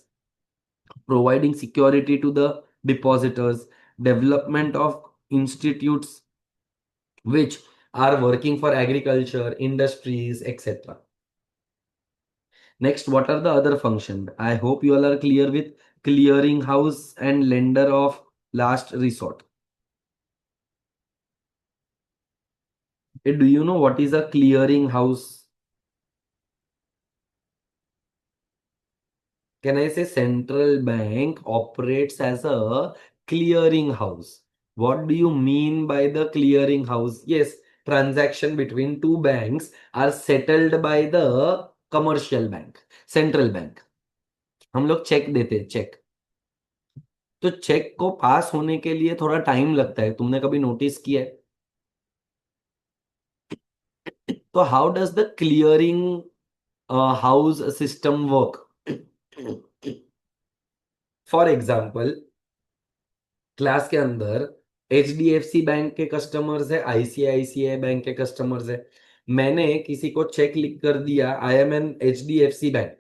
providing security to the depositors, development of institutes which are working for agriculture, industries, etc. Next, what are the other functions? I hope you all are clear with clearing house and lender of last resort. Do you know what is a clearing house? Can I say central bank operates as a clearing house? What do you mean by the clearing house? Yes, transaction between two banks are settled by the commercial bank, central bank. हम लोग check देते हैं, check. तो check को पास होने के लिए थोड़ा टाइम लगता है, तुमने कभी नोटिस किया है? तो how does the clearing house system work? For example, class के अंदर एचडीएफसी बैंक के कस्टमर्स है, आईसीआईसीआई बैंक के कस्टमर्स है। मैंने किसी को चेक लिख कर दिया, I am an HDFC bank.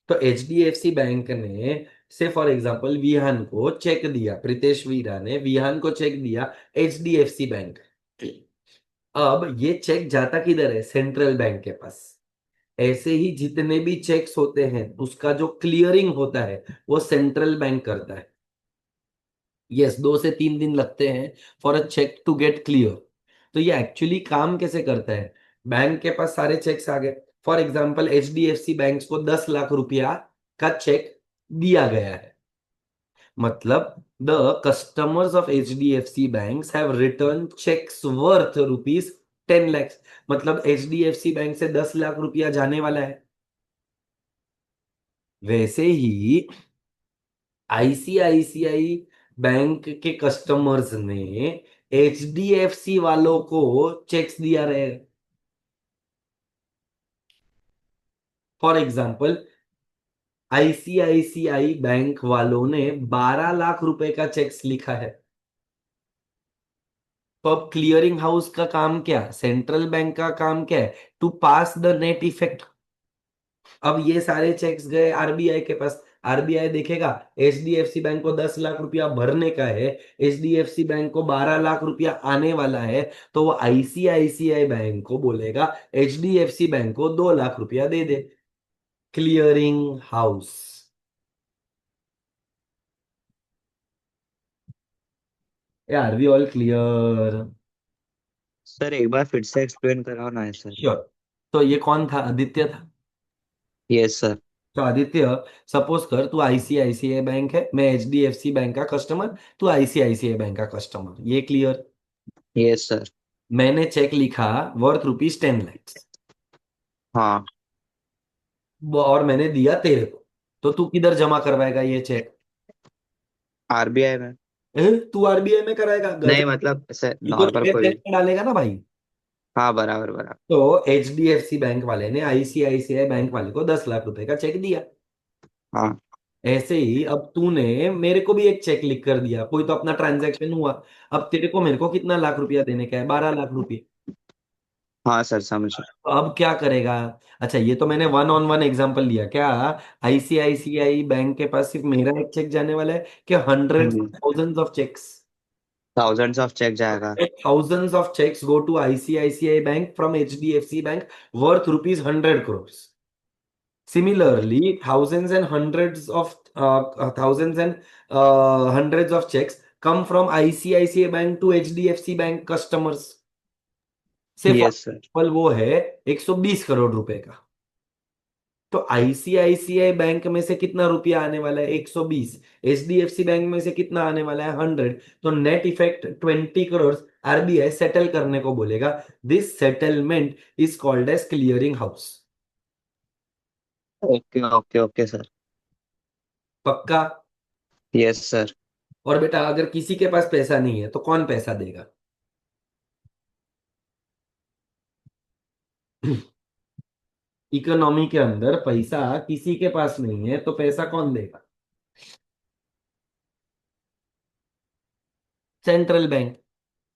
तो एचडीएफसी बैंक ने से फॉर एग्जांपल विहान को चेक दिया, प्रीतेश वीरा ने विहान को चेक दिया एचडीएफसी बैंक। अब ये चेक जाता किधर है? सेंट्रल बैंक के पास। ऐसे ही जितने भी चेक्स होते हैं उसका जो क्लियरिंग होता है वो सेंट्रल बैंक करता है। यस, 2 से 3 दिन लगते हैं for a cheque to get clear. तो ये एक्चुअली काम कैसे करता है? बैंक के पास सारे चेक्स आ गए। फॉर एग्जांपल एचडीएफसी बैंक को 10 लाख रुपया का चेक दिया गया है। मतलब the customers of HDFC banks have return cheques worth ₹10 lakh. मतलब एचडीएफसी बैंक से 10 लाख रुपया जाने वाला है। वैसे ही आईसीआईसीआई बैंक के कस्टमर्स ने एचडीएफसी वालों को चेक्स दिया रहे। फॉर एग्जांपल आईसीआईसीआई बैंक वालों ने 12 लाख रुपए का चेक्स लिखा है। तो अब क्लियरिंग हाउस का काम क्या? सेंट्रल बैंक का काम क्या है? To pass the net effect. अब ये सारे चेक्स गए आरबीआई के पास। आरबीआई देखेगा एचडीएफसी बैंक को 10 लाख रुपया भरने का है, एचडीएफसी बैंक को 12 लाख रुपया आने वाला है, तो वो आईसीआईसीआई बैंक को बोलेगा एचडीएफसी बैंक को 2 लाख रुपया दे दे। Clearing house. Are we all clear? Sir एक बार फिर से एक्सप्लेन कराओ ना सर। श्योर। तो ये कौन था? आदित्य था। Yes sir. तो आदित्य, सपोज कर तू आईसीआईसीआई बैंक है, मैं एचडीएफसी बैंक का कस्टमर, तू आईसीआईसीआई बैंक का कस्टमर, ये क्लियर? Yes sir. मैंने चेक लिखा वर्थ रुपीज 10 लाख, हाँ। और मैंने दिया तेरे को, तो तू किधर जमा करवाएगा ये चेक? आरबीआई में। तू आरबीआई में कराएगा नहीं गधे? मतलब ऐसे तू तो नॉर्मल तेरे कोई। बैंक में डालेगा ना भाई। हाँ बराबर बराबर। तो एचडीएफसी बैंक वाले ने आईसीआईसीआई बैंक वाले को 10 लाख रुपए का चेक दिया। हाँ। ऐसे ही अब तूने मेरे को भी एक चेक लिख कर दिया, कोई तो अपना ट्रांजैक्शन हुआ। अब तेरे को मेरे को कितना लाख रुपया देने का है? 12 लाख रुपये। हाँ सर समझे। तो अब क्या करेगा? अच्छा, ये तो मैंने वन ऑन वन एग्जांपल लिया क्या? आईसीआईसीआई बैंक के पास सिर्फ मेरा एक चेक जाने वाला है कि hundred thousands of cheques? Thousands of cheque जाएगा। Thousands of checks go to ICICI Bank from HDFC Bank worth rupees 100 crores. Similarly, thousands and hundreds of checks come from ICICI Bank to HDFC Bank customers. से for yes sir. Example वो है 120 करोड़ रुपए का। तो ICICI bank में से कितना रुपया आने वाला है? 120। एचडीएफसी बैंक में से कितना आने वाला है? 100। तो net effect 20 crore RBI settle करने को बोलेगा। This settlement is called as clearing house. Okay okay okay sir. पक्का? Yes sir. और बेटा, अगर किसी के पास पैसा नहीं है तो कौन पैसा देगा? इकोनॉमी के अंदर पैसा किसी के पास नहीं है तो पैसा कौन देगा? Central bank.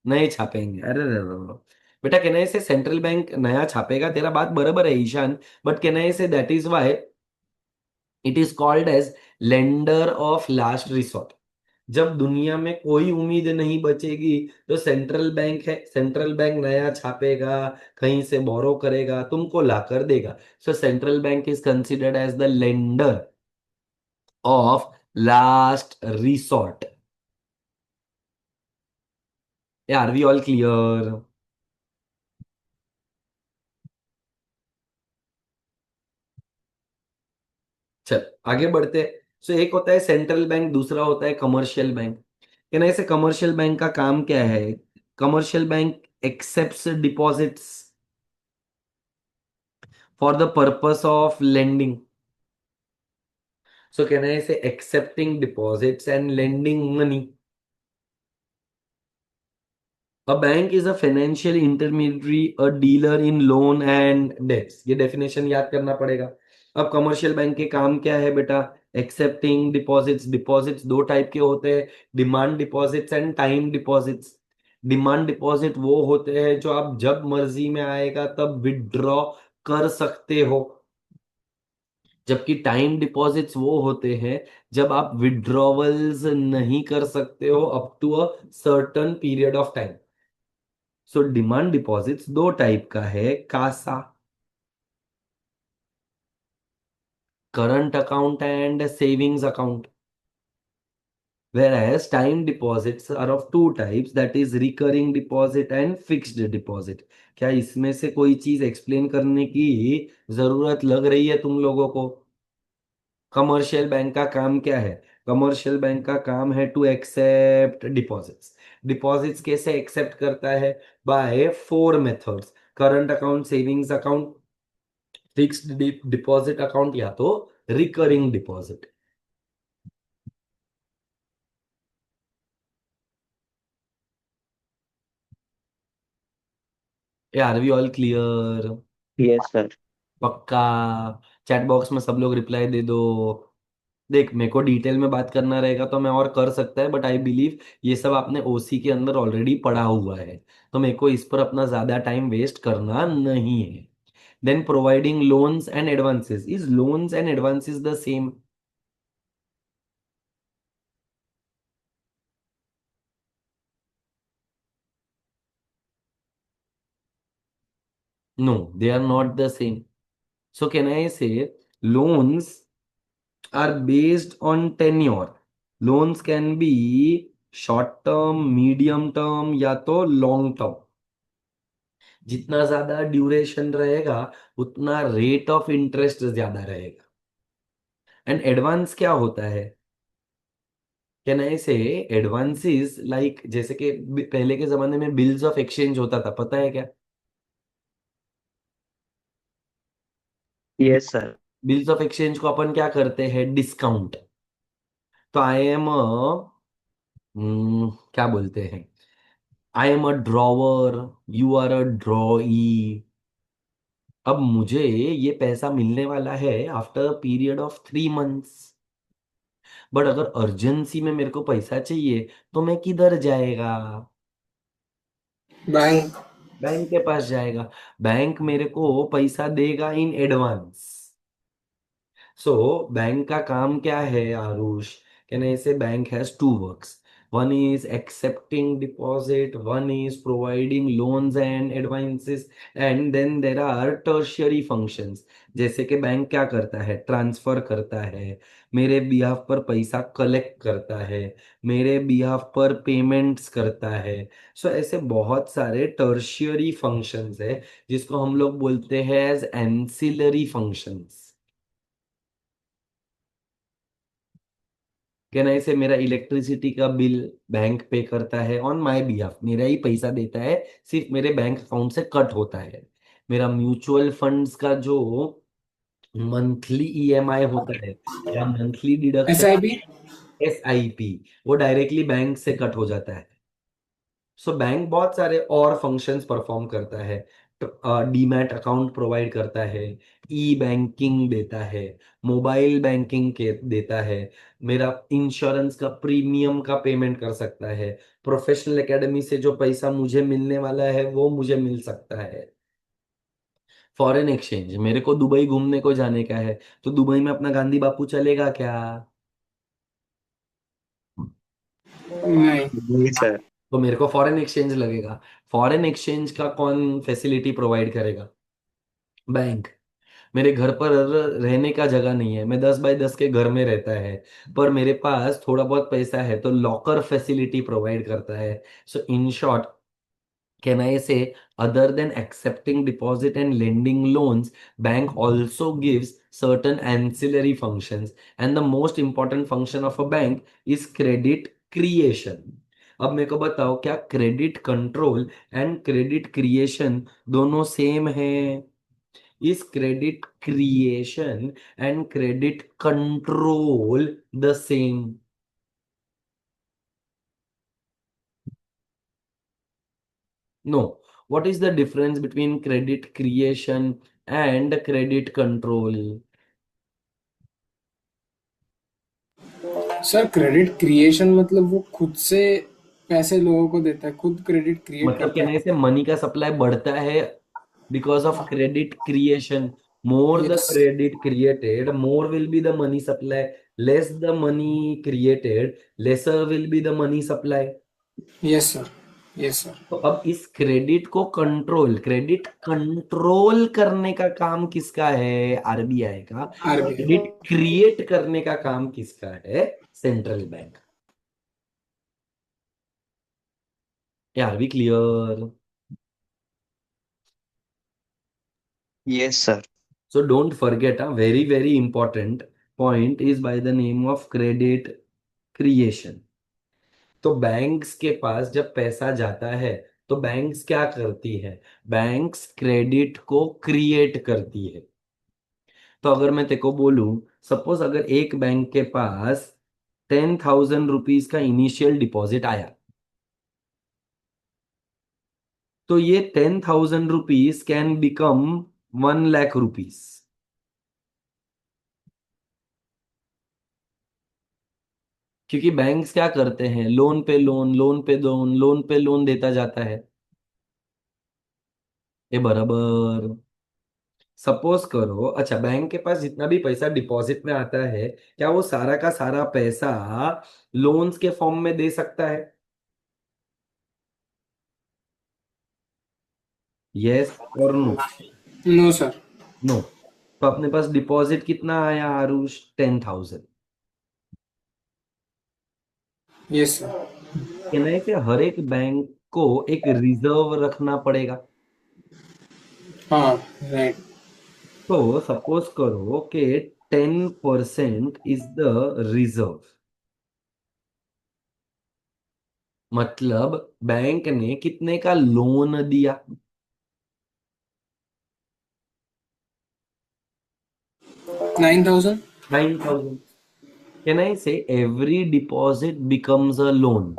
नए छापेंगे। अरे अरे अरे अरे। बेटा, कहना से सेंट्रल बैंक नया छापेगा, तेरा बात बराबर है ईशान, बट कहना से that is why it is called as lender of last resort. जब दुनिया में कोई उम्मीद नहीं बचेगी तो सेंट्रल बैंक है, सेंट्रल बैंक नया छापेगा, कहीं से बोरो करेगा, तुमको ला कर देगा। So central bank is considered as the lender of last resort. Are we all clear? चल आगे बढ़ते हैं। सो एक होता है सेंट्रल बैंक, दूसरा होता है कमर्शियल बैंक। कहना ऐसे कमर्शियल बैंक का काम क्या है? Commercial bank accepts deposits for the purpose of lending. So कहना है ऐसे accepting deposits and lending money. A bank is a financial intermediary, a dealer in loan and debts। ये डेफिनेशन याद करना पड़ेगा। अब कमर्शियल बैंक के काम क्या है बेटा? Accepting deposits. डिपॉजिट्स दो टाइप के होते हैं, demand deposits and time deposits. Demand deposit वो होते हैं जो आप जब मर्जी में आएगा तब विड्रॉ कर सकते हो, जबकि टाइम डिपॉजिट्स वो होते हैं जब आप विड्रॉवल्स नहीं कर सकते हो up to a certain period of time. So demand deposits दो टाइप का है, CASA current account and savings account. whereas time deposits are of two types, that is recurring deposit and fixed deposit। क्या इसमें से कोई चीज explain करने की जरूरत लग रही है तुम लोगों को? कमर्शियल बैंक का काम क्या है? कमर्शियल बैंक का काम है टू एक्सेप्ट डिपॉजिट्स। डिपॉजिट्स कैसे एक्सेप्ट करता है? By 4 methods: current account, savings account, fixed deposit account, या तो recurring deposit. Are we all clear? Yes sir. पक्का? चैट बॉक्स में सब लोग रिप्लाई दे दो। देख, मेरे को डिटेल में बात करना रहेगा तो मैं और कर सकता है, बट आई बिलीव ये सब आपने ओसी के अंदर ऑलरेडी पढ़ा हुआ है, तो मेरे को इस पर अपना ज्यादा टाइम वेस्ट करना नहीं है। Then providing loans and advances. Is loans and advances the same? No, they are not the same. So can I say loans are based on tenure. Loans can be short term, medium term या तो long term. जितना ज्यादा duration रहेगा उतना rate of interest ज्यादा रहेगा. And advance क्या होता है? कैन आई से एडवांस इज लाइक जैसे कि पहले के जमाने में बिल्स ऑफ एक्सचेंज होता था, पता है क्या? Yes sir. Bills of exchange को अपन क्या करते हैं? डिस्काउंट. तो आई एम क्या बोलते हैं, I am a drawer, you are a drawee. अब मुझे ये पैसा मिलने वाला है after period of 3 months. But अगर अर्जेंसी में मेरे को पैसा चाहिए तो मैं किधर जाएगा? बैंक। बैंक के पास जाएगा. बैंक मेरे को पैसा देगा इन एडवांस. सो बैंक का काम क्या है Aarush? Can I say bank has two works. One is accepting deposit, one is providing loans and advances, and then there are tertiary functions. जैसे कि बैंक क्या करता है? ट्रांसफर करता है, मेरे बिहाफ पर पैसा कलेक्ट करता है, मेरे बिहाफ पर पेमेंट्स करता है. सो ऐसे बहुत सारे टर्शियरी फंक्शंस है जिसको हम लोग बोलते हैं एज एंसिलरी फंक्शंस. कहना ऐसे मेरा इलेक्ट्रिसिटी का बिल बैंक पे करता है ऑन माय बिहाफ, मेरा ही पैसा देता है, सिर्फ मेरे बैंक अकाउंट से कट होता है. मेरा म्यूचुअल फंड्स का जो मंथली ईएमआई होता है या monthly S deduction, I P. SIP, वो डायरेक्टली बैंक से कट हो जाता है. सो बैंक बहुत सारे और फंक्शंस परफॉर्म करता है. डीमैट अकाउंट प्रोवाइड करता है, ई बैंकिंग देता है, मोबाइल बैंकिंग के देता है, मेरा इंश्योरेंस का प्रीमियम का पेमेंट कर सकता है, प्रोफेशनल एकेडमी से जो पैसा मुझे मिलने वाला है वो मुझे मिल सकता है. फॉरेन एक्सचेंज, मेरे को दुबई घूमने को जाने का है तो दुबई में अपना गांधी बापू चलेगा क्या? नहीं। नहीं सर। तो मेरे को फॉरेन एक्सचेंज लगेगा. फॉरेन एक्सचेंज का कौन फैसिलिटी प्रोवाइड करेगा? बैंक. मेरे घर पर रहने का जगह नहीं है, मैं 10 बाय 10 के घर में रहता है, पर मेरे पास थोड़ा बहुत पैसा है तो लॉकर फैसिलिटी प्रोवाइड करता है. So in short, can I say, other than accepting deposit and lending loans, bank also gives certain ancillary functions, and the most important function of a bank is credit creation. अब मेरे को बताओ, क्या credit control and credit creation दोनों same है? Is credit creation and credit control the same? No. What is the difference between credit creation and credit control? Sir credit creation मतलब वो खुद से पैसे लोगों को देता है, खुद क्रेडिट क्रिएट मतलब करता कहने से मनी का सप्लाई बढ़ता है बिकॉज ऑफ क्रेडिट क्रिएशन. मोर है। The yes. Credit created, more will be the money supply. Less the money created, laser will be the money supply. Yes sir. Yes sir. तो अब इस क्रेडिट कंट्रोल करने का काम किसका है? आरबीआई का. आरबीआई। क्रेडिट क्रिएट करने का काम किसका है? Central bank. Are we clear? Yes sir. So don't forget a very very important point is by the name of credit creation. तो बैंक्स के पास जब पैसा जाता है तो बैंक्स क्या करती है? बैंक्स क्रेडिट को क्रिएट करती है. तो अगर मैं तेको बोलूं, सपोज अगर एक बैंक के पास 10,000 रुपीज का इनिशियल डिपॉजिट आया, तो ये 10,000 rupees can become 1 lakh rupees. क्योंकि बैंक्स क्या करते हैं? लोन पे लोन, लोन पे लोन, लोन पे लोन देता जाता है. ये बराबर. सपोज करो, अच्छा बैंक के पास जितना भी पैसा डिपॉजिट में आता है, क्या वो सारा का सारा पैसा लोन्स के फॉर्म में दे सकता है? यस और नो? No sir. नो। तो अपने पास डिपॉजिट कितना आया आरुष? 10,000। Yes sir. कहना है कि हर एक बैंक को एक रिजर्व रखना पड़ेगा। हाँ, राइट। तो सपोज करो कि 10% इज द रिजर्व। मतलब बैंक ने कितने का लोन दिया? 9,000। 9,000। Can I say every deposit becomes a loan?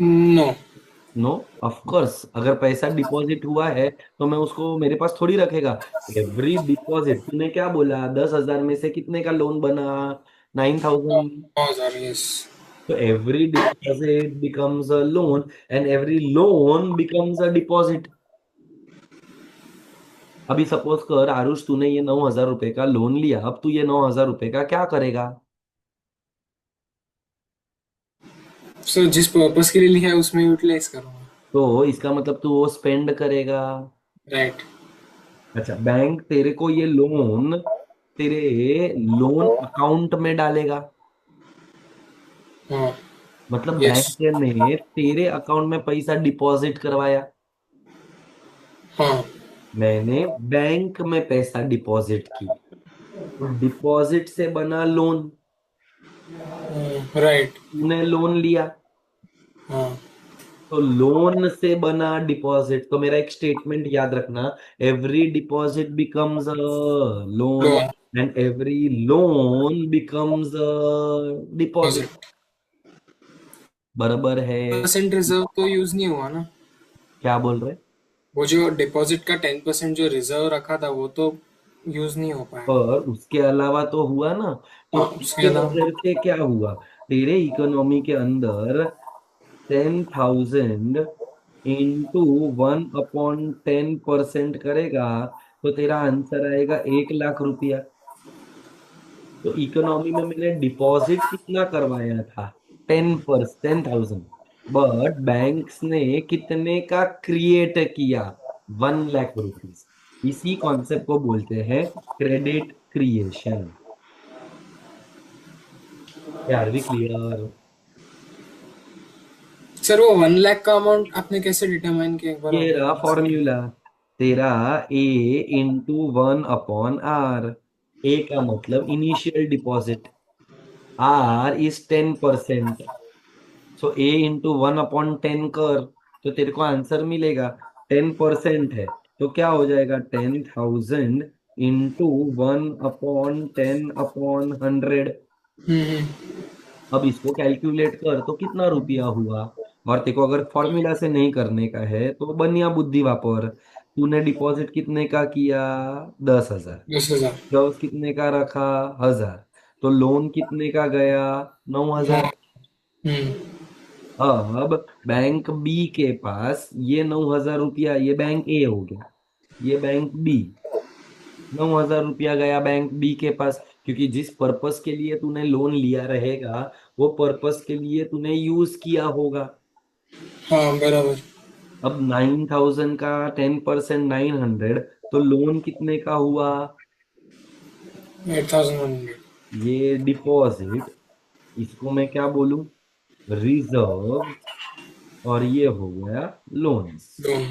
No. No. Of course अगर पैसा डिपॉजिट हुआ है तो मैं उसको मेरे पास थोड़ी रखेगा। एवरी डिपॉजिट, तूने क्या बोला, 10,000 में से कितने का लोन बना? 9,000। 9,000, यस। तो every deposit becomes a loan and every loan becomes a deposit. अभी सपोज कर आरुष, तूने ये 9,000 रुपए का लोन लिया, अब तू ये 9,000 रुपए का क्या करेगा? सर जिस पर्पस के लिए लिया है उसमें यूटिलाइज करूँगा। तो इसका मतलब तू वो स्पेंड करेगा। राइट। अच्छा, बैंक तेरे को ये लोन तेरे लोन अकाउंट में डालेगा। हाँ। मतलब यस। बैंक ने तेरे अकाउंट में पैसा डिपॉजिट करवाया। हाँ। मैंने बैंक में पैसा डिपॉजिट की, तो डिपॉजिट से बना लोन। राइट। तूने लोन लिया, हाँ। तो लोन से बना डिपॉजिट। तो मेरा एक स्टेटमेंट याद रखना, every deposit becomes a loan loan. And every loan becomes a deposit. Deposit. बराबर है? परसेंट रिजर्व तो यूज नहीं हुआ ना। क्या बोल रहे? वो जो डिपॉजिट का 10% जो रिजर्व रखा था वो तो यूज नहीं हो पाया। पर उसके अलावा तो हुआ ना। तो हाँ, उसके उसके अलावा। वजह से क्या हुआ? तेरे इकोनॉमी के अंदर 10,000 इंटू 1/10% करेगा, तो तेरा आंसर आएगा 1 लाख रुपया। तो इकोनॉमी में मैंने डिपॉजिट कितना करवाया था? 10,000। बट बैंक्स ने कितने का क्रिएट किया? 1 लाख रुपीज। इसी कॉन्सेप्ट को बोलते हैं क्रेडिट क्रिएशन। यार भी क्लियर? सर वो 1 लाख का अमाउंट आपने कैसे डिटरमाइन किया, एक बार ये और रहा बता सकते फॉर्मूला तेरा, ए इंटू 1/r। ए का मतलब initial deposit, R is 10%। So A into 1/10 कर, तो तेरे को आंसर मिलेगा। 10% है तो क्या हो जाएगा? 10,000 इंटू 1/10/100। हैं? हम्म। अब इसको कैलकुलेट कर तो कितना रुपया हुआ। और तेको अगर फॉर्मूला से नहीं करने का है तो बनिया बुद्धि वापर। तूने डिपॉजिट कितने का किया? 10,000। 10,000। जॉब्स कितने का रखा? 1,000। तो लोन कितने का गया? 9,000। हाँ। हम्म। अब बैंक बी के पास ये 9,000 रुपया, ये बैंक ए हो गया, ये बैंक बी। 9,000 रुपया गया बैंक बी के पास, क्योंकि जिस पर्पस के लिए तूने लोन लिया रहेगा वो पर्पस के लिए तूने यूज किया होगा। हाँ, बराबर। अब 9,000 का 10% 900, तो लोन कितने का हुआ? 8,100। ये डिपॉजिट, इसको मैं क्या बोलूं? रिजर्व। और ये हो गया लोन्स। लोन।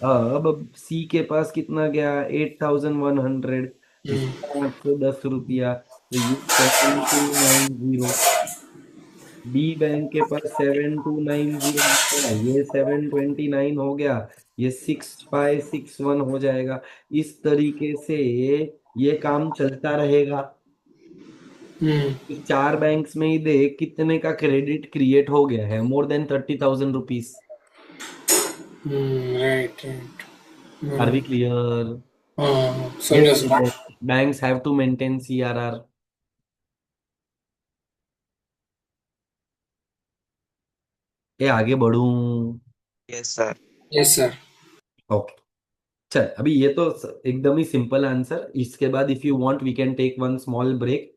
अब सी के पास कितना गया? 8,100। हम्म। इसका 810 रुपया, तो ये 7,290। बी बैंक के पास 7,290 गया, ये 729 हो गया, ये 6,561 हो जाएगा। इस तरीके से ये काम चलता रहेगा। हम्म। इस चार बैंक्स में ही देख कितने का क्रेडिट क्रिएट हो गया है, more than 30,000 rupees. Right, right. Are we बराबर। क्लियर? हाँ, हाँ, समझा Yes, sir. banks have to maintain CRR. ये आगे बढ़ूं? Yes sir. Yes sir. Okay. चल, अभी ये तो एकदम ही सिंपल आंसर। इसके बाद if you want we can take one small break.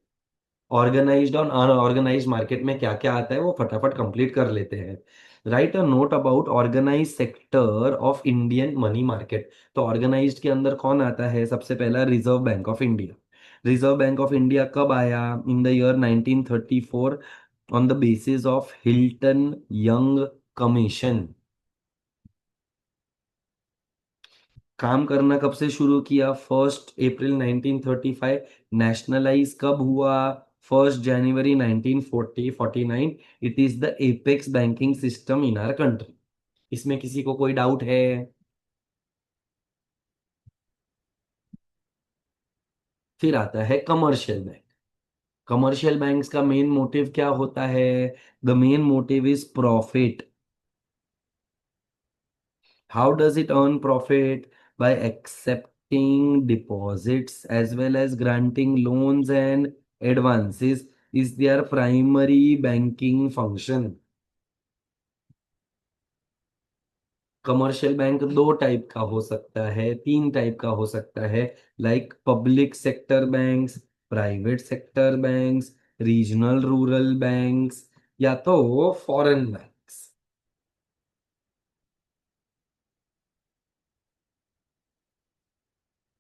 Organised और अनऑर्गेनाइज्ड मार्केट में क्या क्या आता है वो फटाफट कंप्लीट कर लेते हैं। Write a note about organise sector of Indian money market. तो ऑर्गेनाइज्ड के अंदर कौन आता है? सबसे पहला reserve bank of India. Reserve bank of India कब आया? In the year 1934 on the basis of Hilton Young commission. काम करना कब से शुरू किया? 1 अप्रैल 1935। नेशनलाइज कब हुआ? 1 जनवरी 1949। It is the apex banking system in our country. इसमें किसी को कोई डाउट है? फिर आता है कमर्शियल बैंक। कमर्शियल बैंक्स का मेन मोटिव क्या होता है? The main motive is profit. How does it earn profit? By accepting deposits as well as granting loans and advances is their primary banking function. Commercial bank दो type का हो सकता है, तीन टाइप का हो सकता है, like public sector banks, private sector banks, regional rural banks, या तो फॉरेन बैंक्स।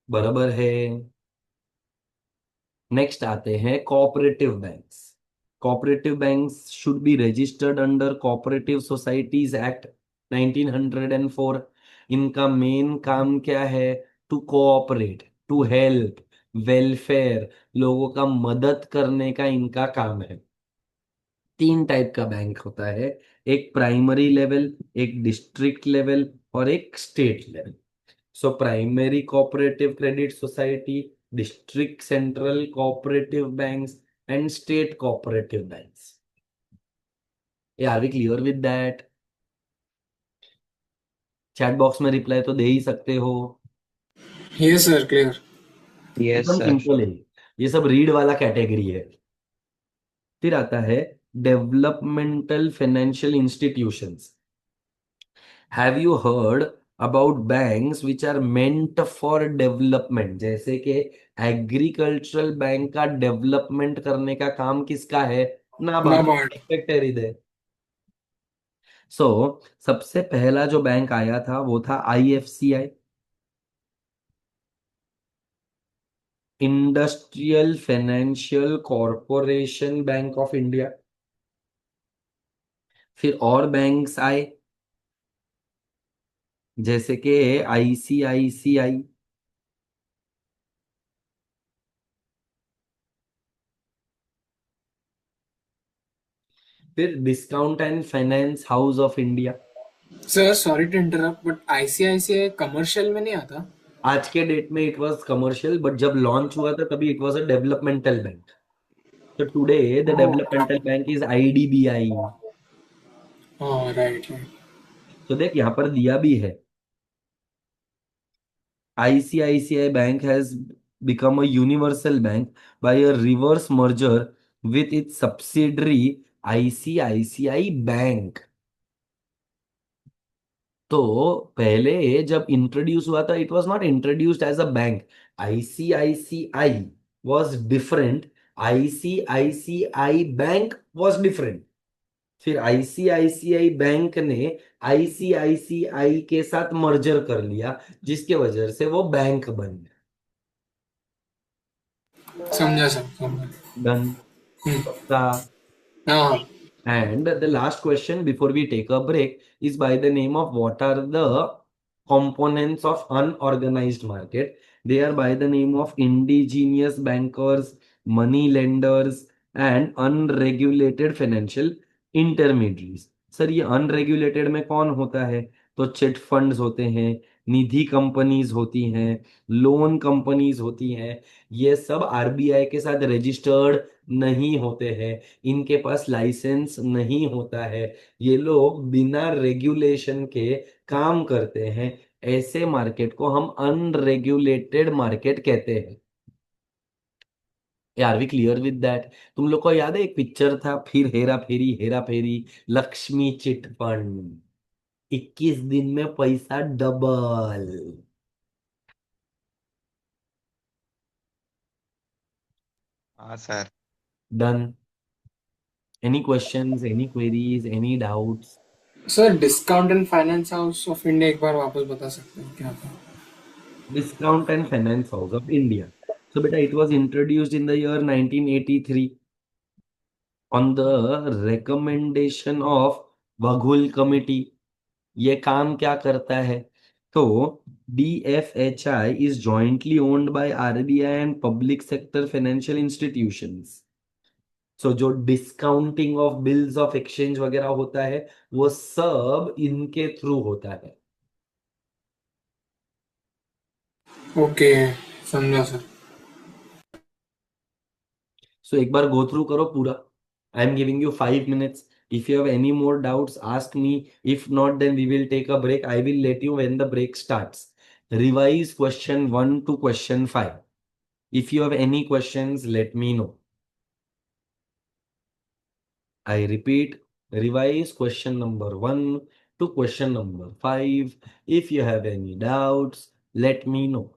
बराबर है। नेक्स्ट आते हैं cooperative banks. Cooperative banks should be registered under cooperative societies act 1904। इनका मेन काम क्या है? To cooperate, to help, welfare, लोगों का मदद करने का इनका काम है। तीन टाइप का बैंक होता है, एक प्राइमरी लेवल, एक डिस्ट्रिक्ट लेवल और एक state level. So primary cooperative credit society, district central cooperative banks and state cooperative banks. Are we clear with that? Chat box में रिप्लाई तो दे ही सकते हो। Yes sir, clear. यस एकदम सर। सिंपल है, ये सब रीड वाला कैटेगरी है। फिर आता है developmental financial institutions. Have you heard about banks which are meant for development? जैसे कि एग्रीकल्चरल बैंक का डेवलपमेंट करने का काम किसका है? नाबार्ड। नाबार्ड। सेक्रेटरी दे। सो सबसे पहला जो बैंक आया था वो था IFCI, industrial financial corporation bank of India. फिर और बैंक्स आए, जैसे कि आईसीआईसीआई, फिर discount and finance house of India. Sir sorry to interrupt, but ICICI commercial में नहीं आता। आज के डेट में इट वाज कमर्शियल, बट जब लॉन्च हुआ था तभी it was a developmental bank. तो today the developmental bank is IDBI. हाँ, राइट राइट। तो देख यहाँ पर दिया भी है, ICICI Bank has become a universal bank by a reverse merger with its subsidiary ICICI Bank। तो पहले जब इंट्रोड्यूस हुआ था it was not introduced as a bank. ICICI was different, ICICI bank was different. फिर ICICI bank ने ICICI के साथ merger कर लिया, जिसके वजह से वो बैंक बन गया। समझा सर, समझा। डन। हम्म। पक्का। हाँ। And the last question before we take a break is by the name of what are the components of unorganized market? They are by the name of indigenous bankers, money lenders, and unregulated financial intermediaries. Sir ये unregulated में कौन होता है? तो chit funds होते हैं, निधि companies होती हैं, लोन कंपनीज होती हैं। ये सब आरबीआई के साथ रजिस्टर्ड नहीं होते हैं, इनके पास लाइसेंस नहीं होता है, ये लोग बिना रेगुलेशन के काम करते हैं। ऐसे मार्केट को हम अनरेगुलेटेड मार्केट कहते हैं। यार वी क्लियर विद दैट? तुम लोग को याद है एक पिक्चर था, फिर हेरा फेरी, हेरा फेरी, लक्ष्मी चिट फंड, 21 दिन में पैसा डबल। हाँ sir. Done. Any questions, any queries, any doubts? Sir discount and finance house of India एक बार वापस बता सकते हैं क्या था? Discount and Finance House of India. So, beta, it was introduced in the year 1983 on the recommendation of Waghul Committee. ये काम क्या करता है? तो DFHI is jointly owned by RBI and public sector financial institutions. सो जो discounting of bills of exchange वगैरह होता है वो सब इनके थ्रू होता है. ओके, समझा सर। सो एक बार गो थ्रू करो पूरा. I am giving you 5 minutes. If you have any more doubts, ask me. If not, then we will take a break. I will let you when the break starts. Revise question 1 to question 5. If you have any questions, let me know. I repeat, revise question number 1 to question number 5. If you have any doubts, let me know.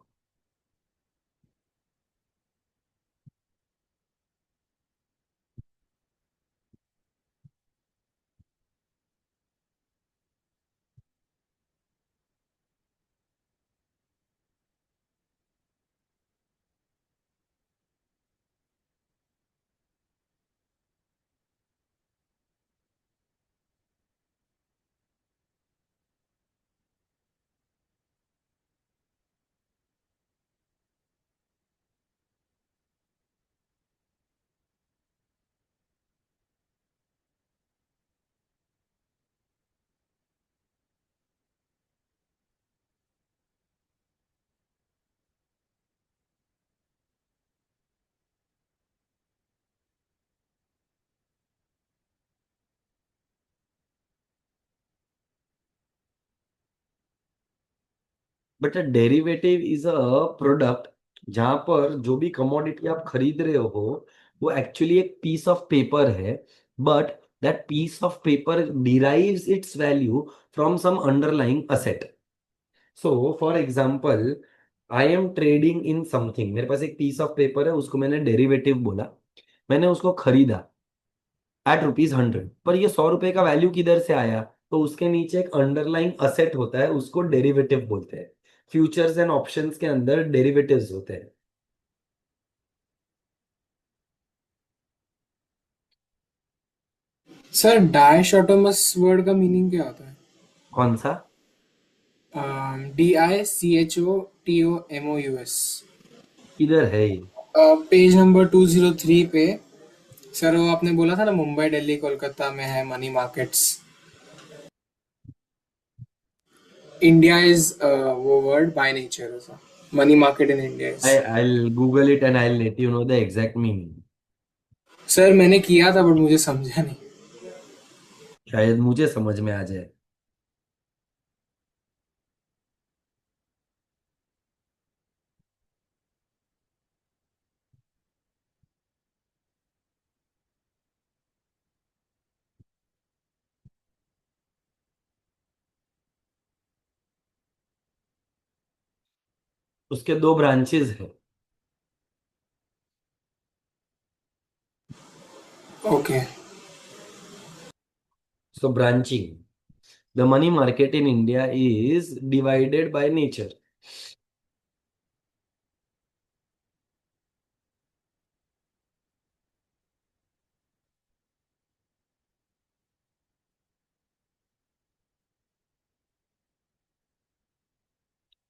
But a derivative is a product जहां पर जो भी commodity आप खरीद रहे हो वो actually एक पीस ऑफ पेपर है. But that piece of paper derives its value from some underlying asset. So for example, I am trading in something. मेरे पास एक पीस ऑफ पेपर है, उसको मैंने डेरिवेटिव बोला. मैंने उसको खरीदा एट रुपीज 100. पर ये 100 रुपए का वैल्यू किधर से आया? तो उसके नीचे एक अंडरलाइंग असेट होता है, उसको डेरिवेटिव बोलते हैं. फ्यूचर्स एंड ऑप्शंस के अंदर डेरिवेटिव्स होते हैं. सर डैश ऑटोमस वर्ड का मीनिंग क्या होता कौन सा? है? DICHOTOMOUS। किधर है ये? पेज नंबर 203 पे। सर वो आपने बोला था ना मुंबई दिल्ली कोलकाता में है मनी मार्केट्स। इंडिया इज वो वर्ड बाय नेचर ऐसा। Money market in India is. I'll Google it and I'll let you know the exact meaning. Sir मैंने किया था बट मुझे समझा नहीं। शायद मुझे समझ में आ जाए. उसके दो ब्रांचेस है. Okay. So branching. The money market in India is divided by nature.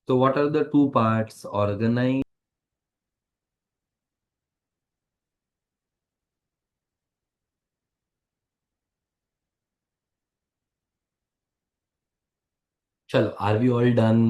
So what are the two parts? Organize. चलो, are we all done?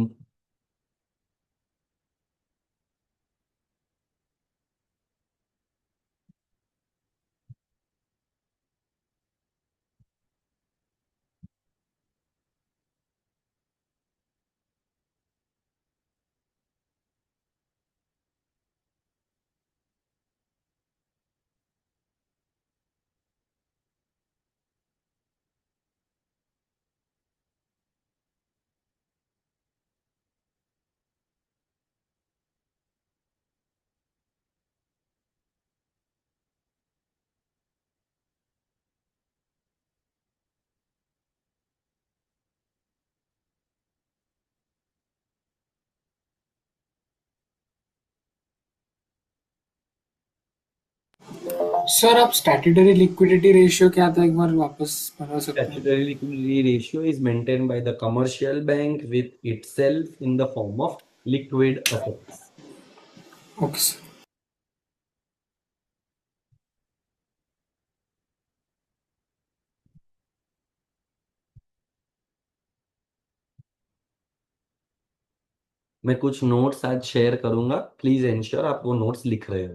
Sir आप स्टैट्यूटरी लिक्विडिटी रेशियो क्या था एक बार वापस बता सकते हैं? Statutory liquidity ratio is maintained by the commercial bank with itself in the form of liquid assets. Okay sir. मैं कुछ नोट्स आज शेयर करूंगा, प्लीज एंश्योर आप वो नोट्स लिख रहे हो।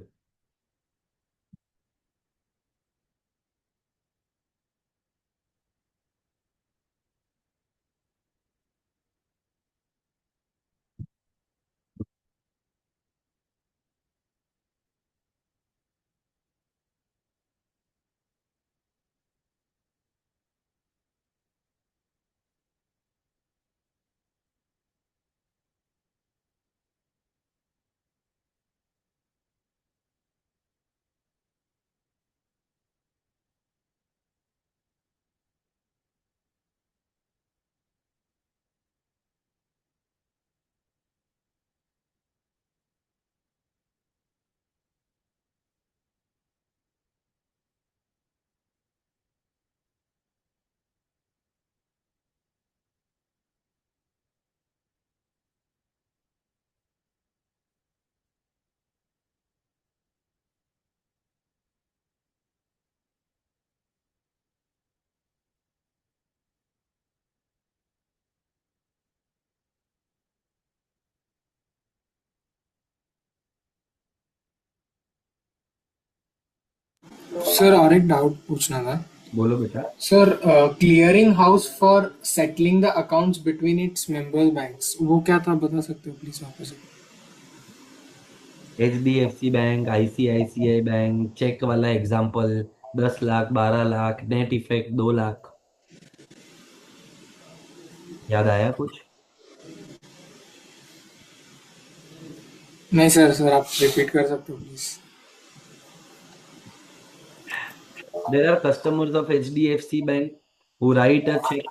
सर और एक डाउट पूछना था। बोलो बेटा। Sir clearing house for settling the accounts between its member banks वो क्या था बता सकते हो प्लीज वापस? HDFC bank, ICICI bank, cheque वाला example, 10 lakh, 12 lakh, net effect 2 lakh. याद आया कुछ? नहीं सर, सर आप रिपीट कर सकते हो please? There are customers of HDFC bank who write a check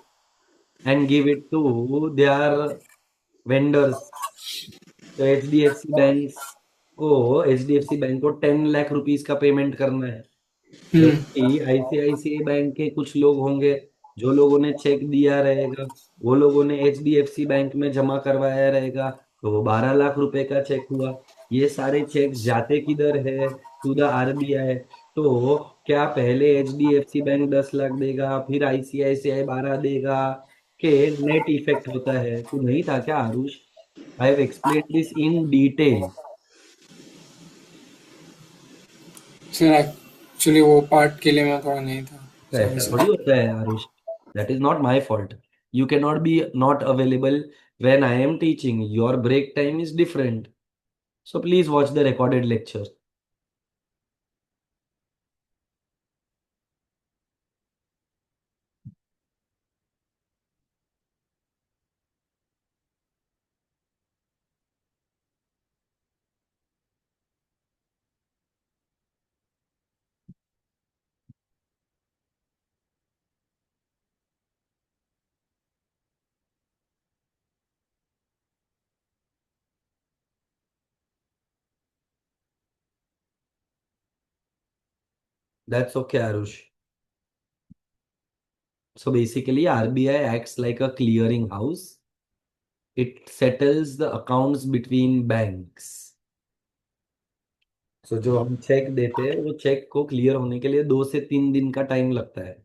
and give it to their vendors. तो H D F C bank को 10 लाख रुपीस का पेमेंट करना है। हम्म। जबकि ICICI बैंक के कुछ लोग होंगे, जो लोगों ने चेक दिया रहेगा, वो लोगों ने HDFC बैंक में जमा करवाया रहेगा, तो वो 12 लाख रुपए का चेक हुआ। ये सारे चेक जाते किधर है? To the RBI। तो क्या पहले HDFC बैंक 10 लाख देगा, फिर ICICI 12 देगा, के नेट इफेक्ट होता है? तू नहीं था क्या Aarush? I have explain this in detail. Sir actually वो पार्ट के लिए मैं थोड़ा नहीं था। तो सॉरी ऐसा थोड़ी सर। होता है Aarush. That is not my fault. You can not be not available when I am teaching. Your break time is different, so please watch the recorded lecture. That's okay Aarush. So basically RBI acts like a clearing house. It settles the accounts between banks. सो जो हम check देते हैं, वो check को clear होने के लिए 2 से 3 दिन का टाइम लगता है।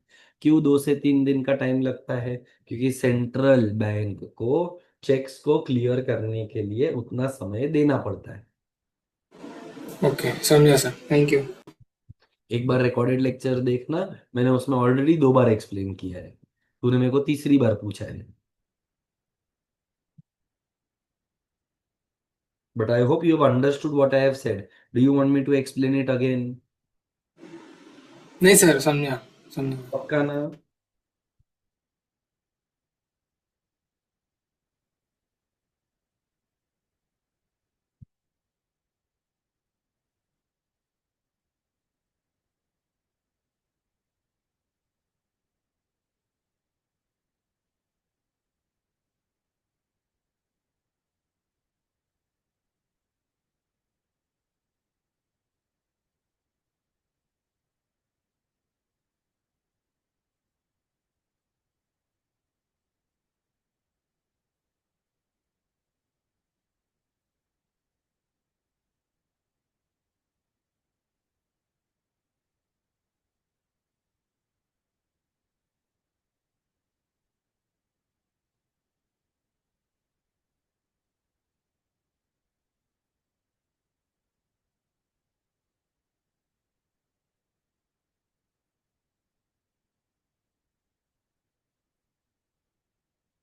क्यों 2 से 3 दिन का टाइम लगता है? क्योंकि सेंट्रल बैंक को चेक्स को क्लियर करने के लिए उतना समय देना पड़ता है। ओके समझा सर, थैंक यू। एक बार रिकॉर्डेड लेक्चर देखना, मैंने उसमें ऑलरेडी 2 बार एक्सप्लेन किया है। तूने मेरे को तीसरी बार पूछा है। But I hope you have understood what I have said. Do you want me to explain it again? नहीं सर, समझा समझा। पक्का ना?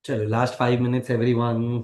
चलो last 5 minutes everyone.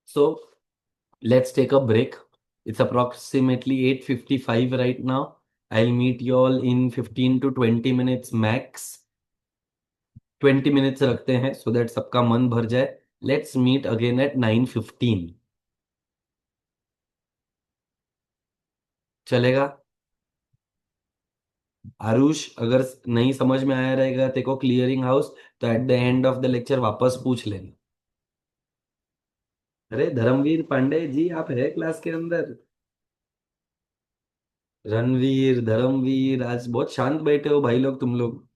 So let's take a break. It's approximately 8:55 right now. I'll meet you all in 15 to 20 minutes max. 20 minutes रखते हैं so that सबका मन भर जाए. Let's meet again at 9:15. चलेगा? आरुष, अगर नहीं समझ में आया रहेगा तेरे को क्लियरिंग हाउस, तो at the end of the lecture वापस पूछ लेना. अरे धर्मवीर पांडे जी, आप है क्लास के अंदर? रणवीर, धर्मवीर, आज बहुत शांत बैठे हो भाई लोग तुम लोग.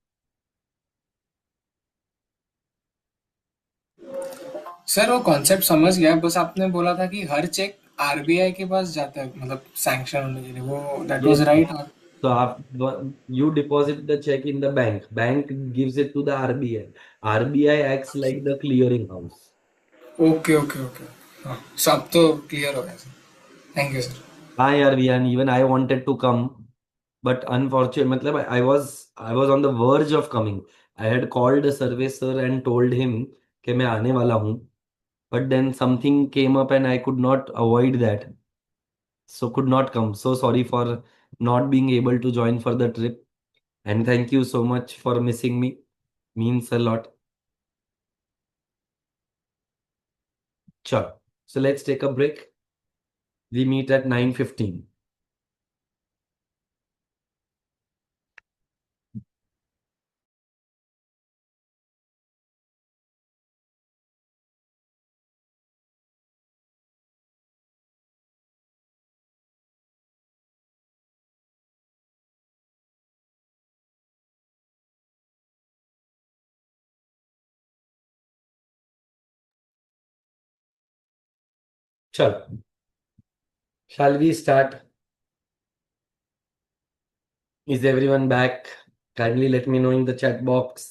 सर वो कॉन्सेप्ट समझ गया, बस आपने बोला था कि हर चेक आरबीआई के पास जाता है, मतलब सैंक्शन होने के लिए, वो दैट वाज यस. राइट? तो आप, you deposit the cheque in the bank, bank gives it to the RBI, RBI acts like the clearing house. Okay okay okay. हाँ, सब तो क्लियर हो गया सर. Thank you sir. हाँ यार वियान, even I wanted to come, but unfortunate, मतलब I was on the verge of coming. I had called service sir and told him कि मैं आने वाला हूँ, but then something came up and I could not avoid that, so could not come. So sorry for not being able to join for the trip, and thank you so much for missing me, means a lot. Sure. So let's take a break. We meet at 9:15. Sure. Shall we start? Is everyone back? Kindly let me know in the chat box.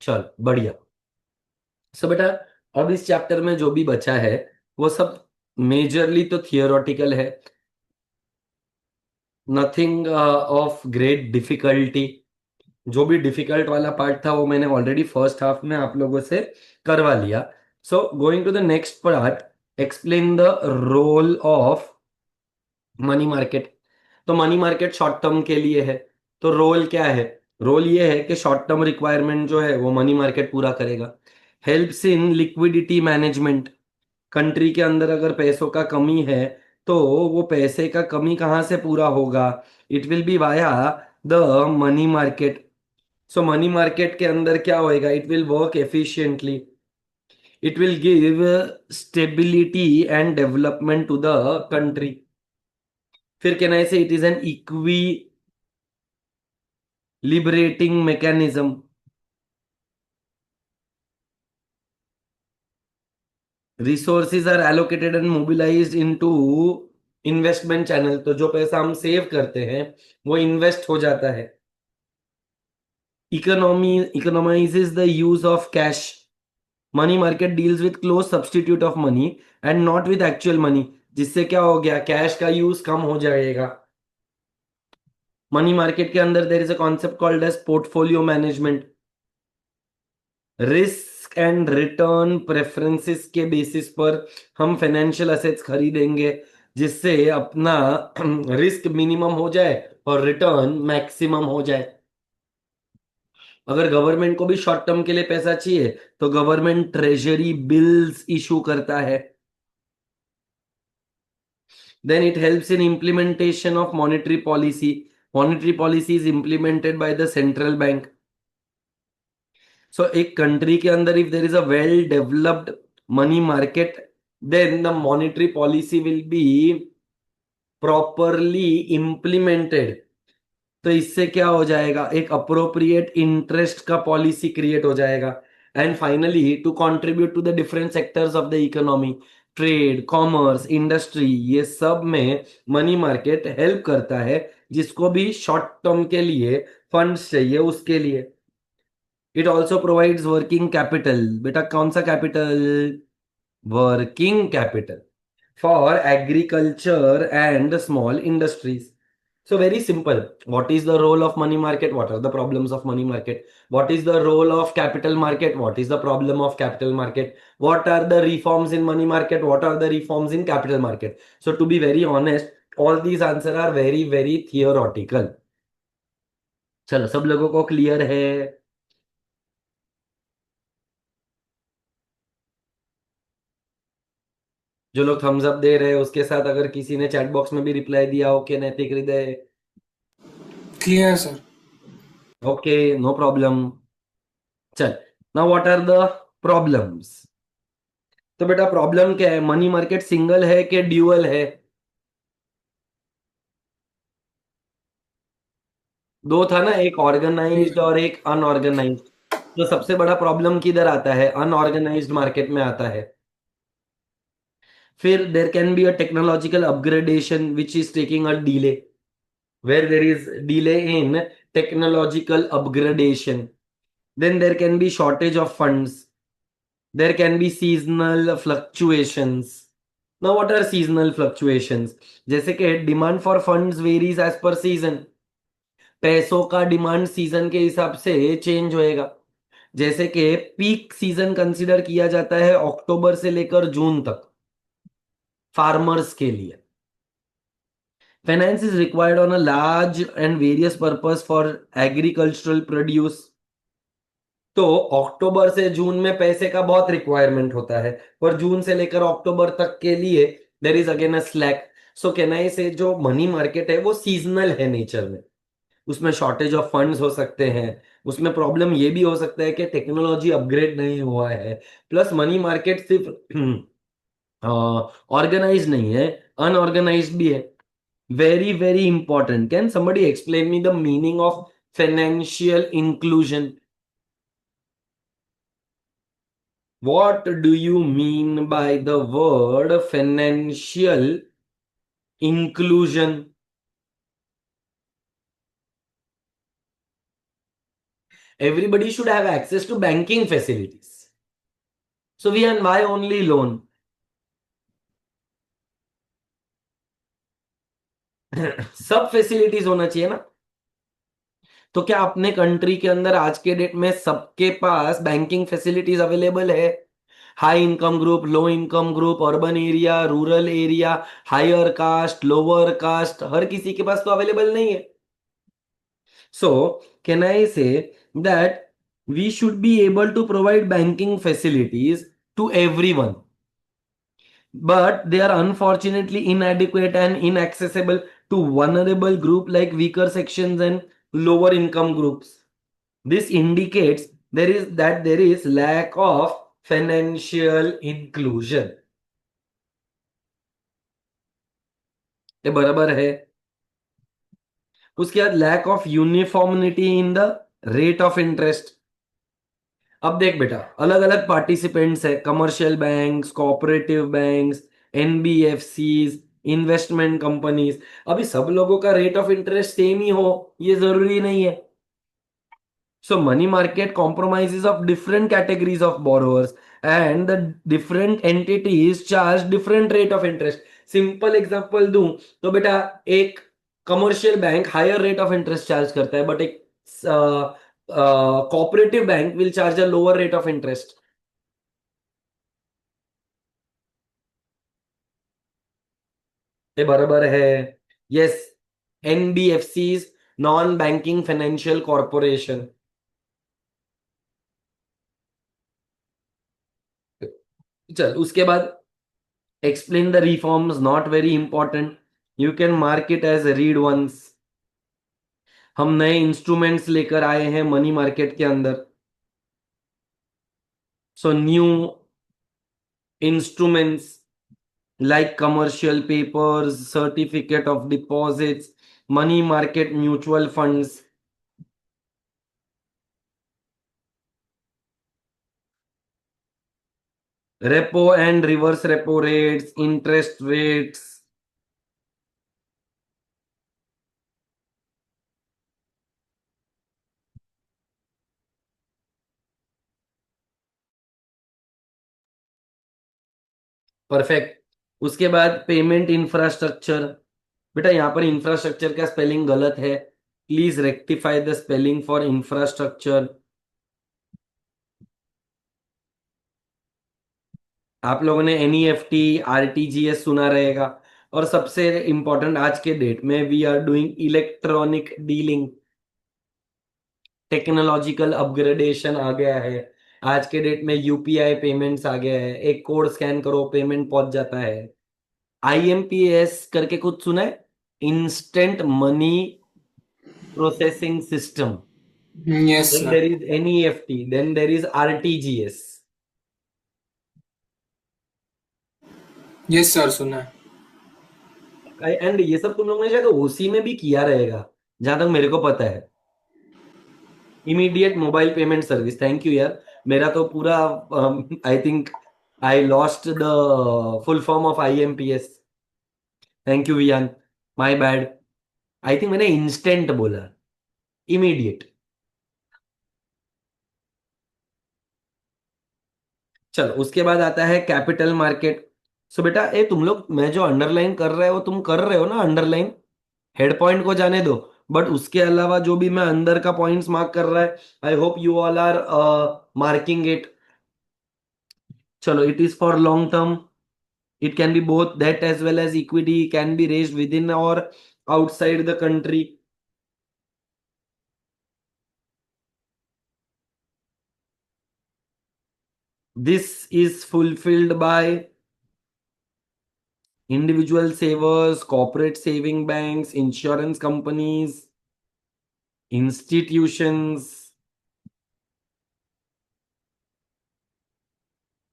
चल बढ़िया. सो बेटा, अब इस chapter में जो भी बचा है वो सब मेजरली तो थियोरेटिकल है. Nothing of great difficulty. जो भी डिफिकल्ट वाला पार्ट था वो मैंने ऑलरेडी फर्स्ट हाफ में आप लोगों से करवा लिया. So going to the next part, explain the role of money market. तो मनी मार्केट शॉर्ट टर्म के लिए है, तो रोल क्या है? रोल ये है कि शॉर्ट टर्म रिक्वायरमेंट जो है वो मनी मार्केट पूरा करेगा. Helps in liquidity management. Country के अंदर अगर पैसों का कमी है तो वो पैसे का कमी कहाँ से पूरा होगा? It will be via the money market. So money market के अंदर क्या होएगा? It will work efficiently. It will give stability and development to the country. फिर कहना है से it is an equilibrating mechanism. Resources are allocated and mobilised into investment channel. तो जो पैसा हम सेव करते हैं वो इन्वेस्ट हो जाता है. Economy economises the use of cash. Money market deals with close substitute of money and not with actual money. जिससे क्या हो गया? कैश का यूज कम हो जाएगा. मनी मार्केट के अंदर there is a concept called as portfolio management. Risk and return preferences के बेसिस पर हम फाइनेंशियल असेट्स खरीदेंगे जिससे अपना रिस्क मिनिमम हो जाए और रिटर्न मैक्सिमम हो जाए. अगर गवर्नमेंट को भी शॉर्ट टर्म के लिए पैसा चाहिए तो गवर्नमेंट ट्रेजरी बिल्स इशू करता है. Then it helps in implementation of monetary policy. Monetary policy is implemented by the central bank. So एक कंट्री के अंदर if there is a well developed money market, then the monetary policy will be properly implemented. तो इससे क्या हो जाएगा, एक appropriate interest का पॉलिसी क्रिएट हो जाएगा. And finally to contribute to the different sectors of the economy, trade, commerce, industry, ये सब में मनी मार्केट हेल्प करता है. जिसको भी शॉर्ट टर्म के लिए फंड्स चाहिए उसके लिए. It also provides working capital. बेटा कौन सा capital? Working capital for agriculture and small industries. So very simple. What is the role of money market? What are the problems of money market? What is the role of capital market? What is the problem of capital market? What are the reforms in money market? What are the reforms in capital market? So to be very honest, all these answers are very very theoretical. चलो सब लोगों को clear है? जो लोग Thums up दे रहे हैं उसके साथ अगर किसी ने चैट बॉक्स में भी रिप्लाई दिया, okay Naitik Hriday, clear sir. Okay no problem. चल, now what are the problems? तो बेटा प्रॉब्लम क्या है? मनी मार्केट सिंगल है कि ड्यूअल है? दो था ना, एक ऑर्गेनाइज्ड और एक अनऑर्गेनाइज्ड. तो सबसे बड़ा प्रॉब्लम किधर आता है? अनऑर्गेनाइज्ड मार्केट में आता है. फिर there can be a technological upgradation which is taking a delay. Where there is delay in technological upgradation, then there can be shortage of funds. There can be seasonal fluctuations. Now, what are seasonal fluctuations? जैसे कि demand for funds varies as per season. पैसों का demand season के हिसाब से change होएगा. जैसे कि पीक सीजन कंसीडर किया जाता है अक्टूबर से लेकर जून तक फार्मर्स के लिए. Finance is required on a large and various purpose for agricultural produce. तो अक्टूबर से जून में पैसे का बहुत रिक्वायरमेंट होता है, पर जून से लेकर अक्टूबर तक के लिए there is again a slack. So can I से जो मनी मार्केट है वो सीजनल है नेचर में. उसमें शॉर्टेज ऑफ फंड्स हो सकते हैं. उसमें प्रॉब्लम ये भी हो सकता है कि टेक्नोलॉजी अपग्रेड नहीं हुआ है. प्लस मनी मार्केट सिर्फ ऑर्गेनाइज नहीं है, अनऑर्गेनाइज भी है. Very very important. Can somebody explain me the meaning of financial inclusion? What do you mean by the word financial inclusion? Everybody should have access to banking facilities. So we and why only loan? सब facilities होना चाहिए ना. तो क्या अपने country के अंदर आज के डेट में सबके पास बैंकिंग फैसिलिटीज अवेलेबल है? High income group, low income group, urban area, rural area, higher caste, lower caste, हर किसी के पास तो अवेलेबल नहीं है. So, can I say that we should be able to provide banking facilities to everyone, but they are unfortunately inadequate and inaccessible to vulnerable group like weaker sections and lower income groups. This indicates there is lack of financial inclusion. ये बराबर है. उसके बाद lack of uniformity in the rate of interest. अब देख बेटा, अलग अलग पार्टिसिपेंट्स है, commercial banks, cooperative banks, NBFCs, investment companies. अभी सब लोगों का रेट ऑफ इंटरेस्ट सेम ही हो ये जरूरी नहीं है. So money market compromises of different categories of borrowers and the different entities charge different rate of interest. Simple example दूं तो बेटा, एक commercial bank higher rate of interest charge करता है, बट एक cooperative bank will charge a lower rate of interest. ये बराबर है. Yes, NBFCs, non banking financial corporation. चल उसके बाद explain the reforms, not very important, you can mark it as read once. हम नए इंस्ट्रूमेंट्स लेकर आए हैं मनी मार्केट के अंदर। So new instruments like commercial papers, certificate of deposits, money market mutual funds, repo and reverse repo rates, interest rates. Perfect. उसके बाद payment infrastructure. बेटा यहाँ पर इंफ्रास्ट्रक्चर का स्पेलिंग गलत है, please rectify the spelling for infrastructure. आप लोगों ने एनईएफटी, आरटीजीएस सुना रहेगा। और सबसे इंपॉर्टेंट आज के डेट में we are doing electronic dealing. Technological upgradation आ गया है। आज के डेट में यूपीआई पेमेंट्स आ गया है, एक कोड स्कैन करो पेमेंट पहुंच जाता है। आईएमपीएस करके कुछ सुना है? Instant money processing system. Yes Then sir. there is NEFT, then there is RTGS. Yes sir, सुना है। एंड ये सब तुम लोगों ने शायद ओसी में भी किया रहेगा, जहां तक मेरे को पता है। Immediate mobile payment service, thank you यार। मेरा तो पूरा I think I lost the full form of IMPS. Thank you Vian, my bad. I think मैंने इंस्टेंट बोला, इमीडिएट। चलो उसके बाद आता है कैपिटल मार्केट। सो बेटा ये तुम लोग, मैं जो अंडरलाइन कर रहा है वो तुम कर रहे हो ना अंडरलाइन, हेड पॉइंट को जाने दो। बट उसके अलावा जो भी मैं अंदर का पॉइंट्स मार्क कर रहा है, I hope you all are marking it. चलो, it is for long term, it can be both that as well as equity can be raised within और outside the country. This is fulfilled by individual savers, corporate saving banks, insurance companies, institutions।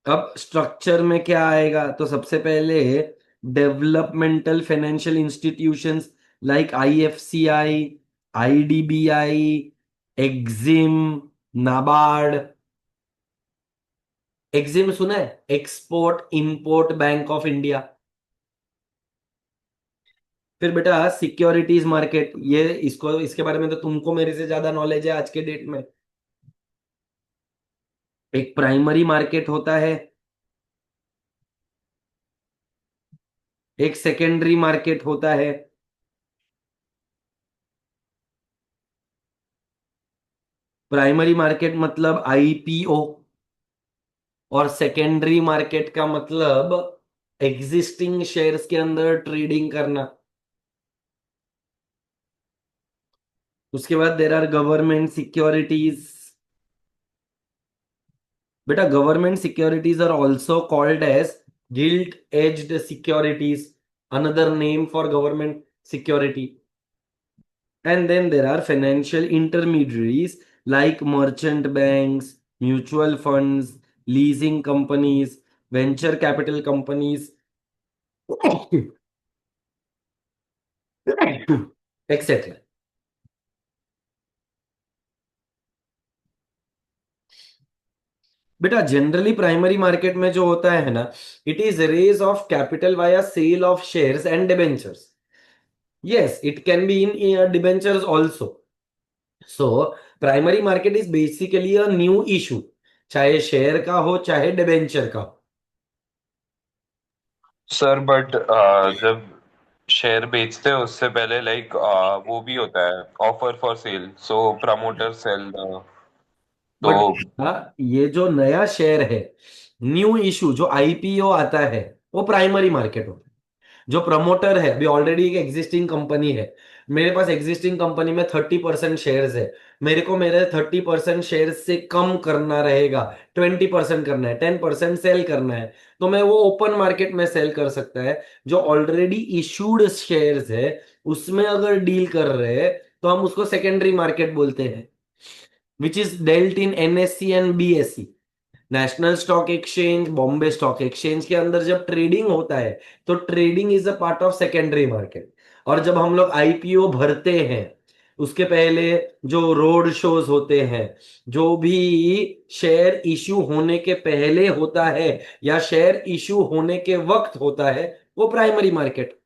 अब structure में क्या आएगा, तो सबसे पहले developmental financial institutions like IFCI, IDBI, EXIM, NABARD. EXIM सुना है? Export import bank of India. फिर बेटा सिक्योरिटीज मार्केट, ये इसको इसके बारे में तो तुमको मेरे से ज्यादा नॉलेज है आज के डेट में। एक प्राइमरी मार्केट होता है, एक सेकेंडरी मार्केट होता है। प्राइमरी मार्केट मतलब आईपीओ, और सेकेंडरी मार्केट का मतलब एग्जिस्टिंग शेयर्स के अंदर ट्रेडिंग करना। उसके बाद देर आर गवर्नमेंट सिक्योरिटीज। बेटा government securities are also called as gilt edged securities, another name for government security. And then there are financial intermediaries like merchant banks, mutual funds, leasing companies, venture capital companies, etc. बेटा generally primary market में जो होता है ना, it is raise of capital via sale of shares and debentures. Yes, it can be in debentures also. So primary market is basically a new issue, चाहे share का हो चाहे डिबेंचर का हो। सर बट जब शेयर बेचते हैं उससे पहले लाइक वो भी होता है offer for sale, so promoter sale तो। बट ये जो नया शेयर है, न्यू इशू जो आईपीओ आता है, वो प्राइमरी मार्केट होता है। जो प्रमोटर है, अभी ऑलरेडी एक एग्जिस्टिंग कंपनी है, मेरे पास एग्जिस्टिंग कंपनी में 30% शेयर्स है, मेरे को मेरे 30% शेयर से कम करना रहेगा, 20% करना है, 10% सेल करना है, तो मैं वो ओपन मार्केट में सेल कर सकता है। जो ऑलरेडी इशूड शेयर्स है उसमें अगर डील कर रहे हैं तो हम उसको सेकेंडरी मार्केट बोलते हैं, which is dealt in NSC and BSc, national stock exchange, Bombay stock exchange के अंदर जब ट्रेडिंग होता है तो trading is a part of secondary market. और जब हम लोग आईपीओ भरते हैं उसके पहले जो रोड शोज होते हैं, जो भी शेयर इशू होने के पहले होता है या शेयर इशू होने के वक्त होता है, वो प्राइमरी मार्केट।